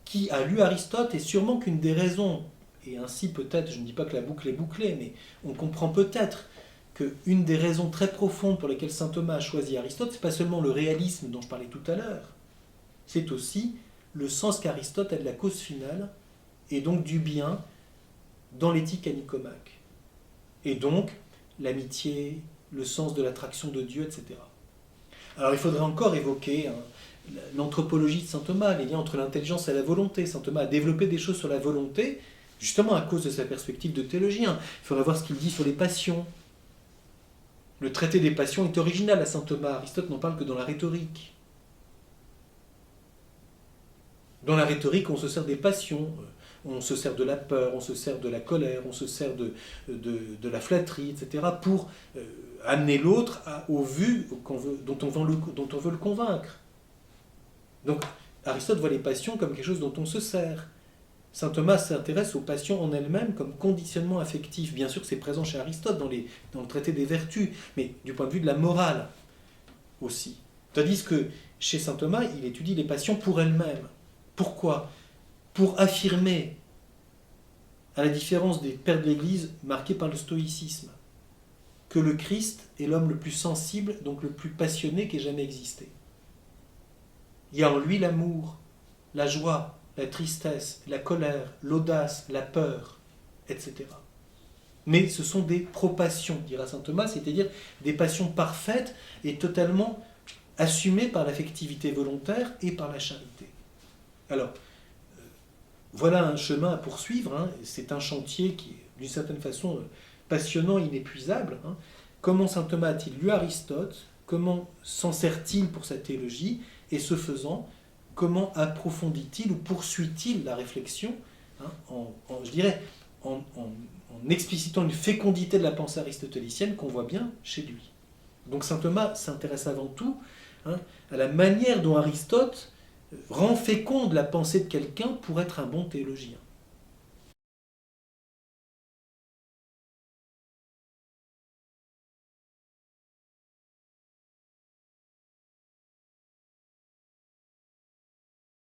qui a lu Aristote, et sûrement qu'une des raisons, et ainsi peut-être, je ne dis pas que la boucle est bouclée, mais on comprend peut-être qu'une des raisons très profondes pour lesquelles saint Thomas a choisi Aristote, c'est pas seulement le réalisme dont je parlais tout à l'heure, c'est aussi le sens qu'Aristote a de la cause finale, et donc du bien, dans l'éthique à Nicomaque. Et donc, l'amitié, le sens de l'attraction de Dieu, etc. Alors il faudrait encore évoquer l'anthropologie de saint Thomas, les liens entre l'intelligence et la volonté. Saint Thomas a développé des choses sur la volonté, justement à cause de sa perspective de théologien. Il faudrait voir ce qu'il dit sur les passions. Le traité des passions est original à saint Thomas. Aristote n'en parle que dans la rhétorique. Dans la rhétorique, on se sert des passions. On se sert de la peur, on se sert de la colère, on se sert de la flatterie, etc., pour amener l'autre au vu dont on veut le convaincre. Donc, Aristote voit les passions comme quelque chose dont on se sert. Saint Thomas s'intéresse aux passions en elles-mêmes comme conditionnement affectif. Bien sûr que c'est présent chez Aristote dans le traité des vertus, mais du point de vue de la morale aussi. Tandis que chez saint Thomas, il étudie les passions pour elles-mêmes. Pourquoi ? Pour affirmer, à la différence des pères de l'Église marqués par le stoïcisme, que le Christ est l'homme le plus sensible, donc le plus passionné qui ait jamais existé. Il y a en lui l'amour, la joie, la tristesse, la colère, l'audace, la peur, etc. Mais ce sont des propassions, dira saint Thomas, c'est-à-dire des passions parfaites et totalement assumées par l'affectivité volontaire et par la charité. Alors, voilà un chemin à poursuivre, c'est un chantier qui est d'une certaine façon passionnant, inépuisable. Comment saint Thomas a-t-il lu Aristote ? Comment s'en sert-il pour sa théologie ? Et ce faisant, comment approfondit-il ou poursuit-il la réflexion, en explicitant une fécondité de la pensée aristotélicienne qu'on voit bien chez lui. Donc saint Thomas s'intéresse avant tout à la manière dont Aristote rend féconde la pensée de quelqu'un pour être un bon théologien.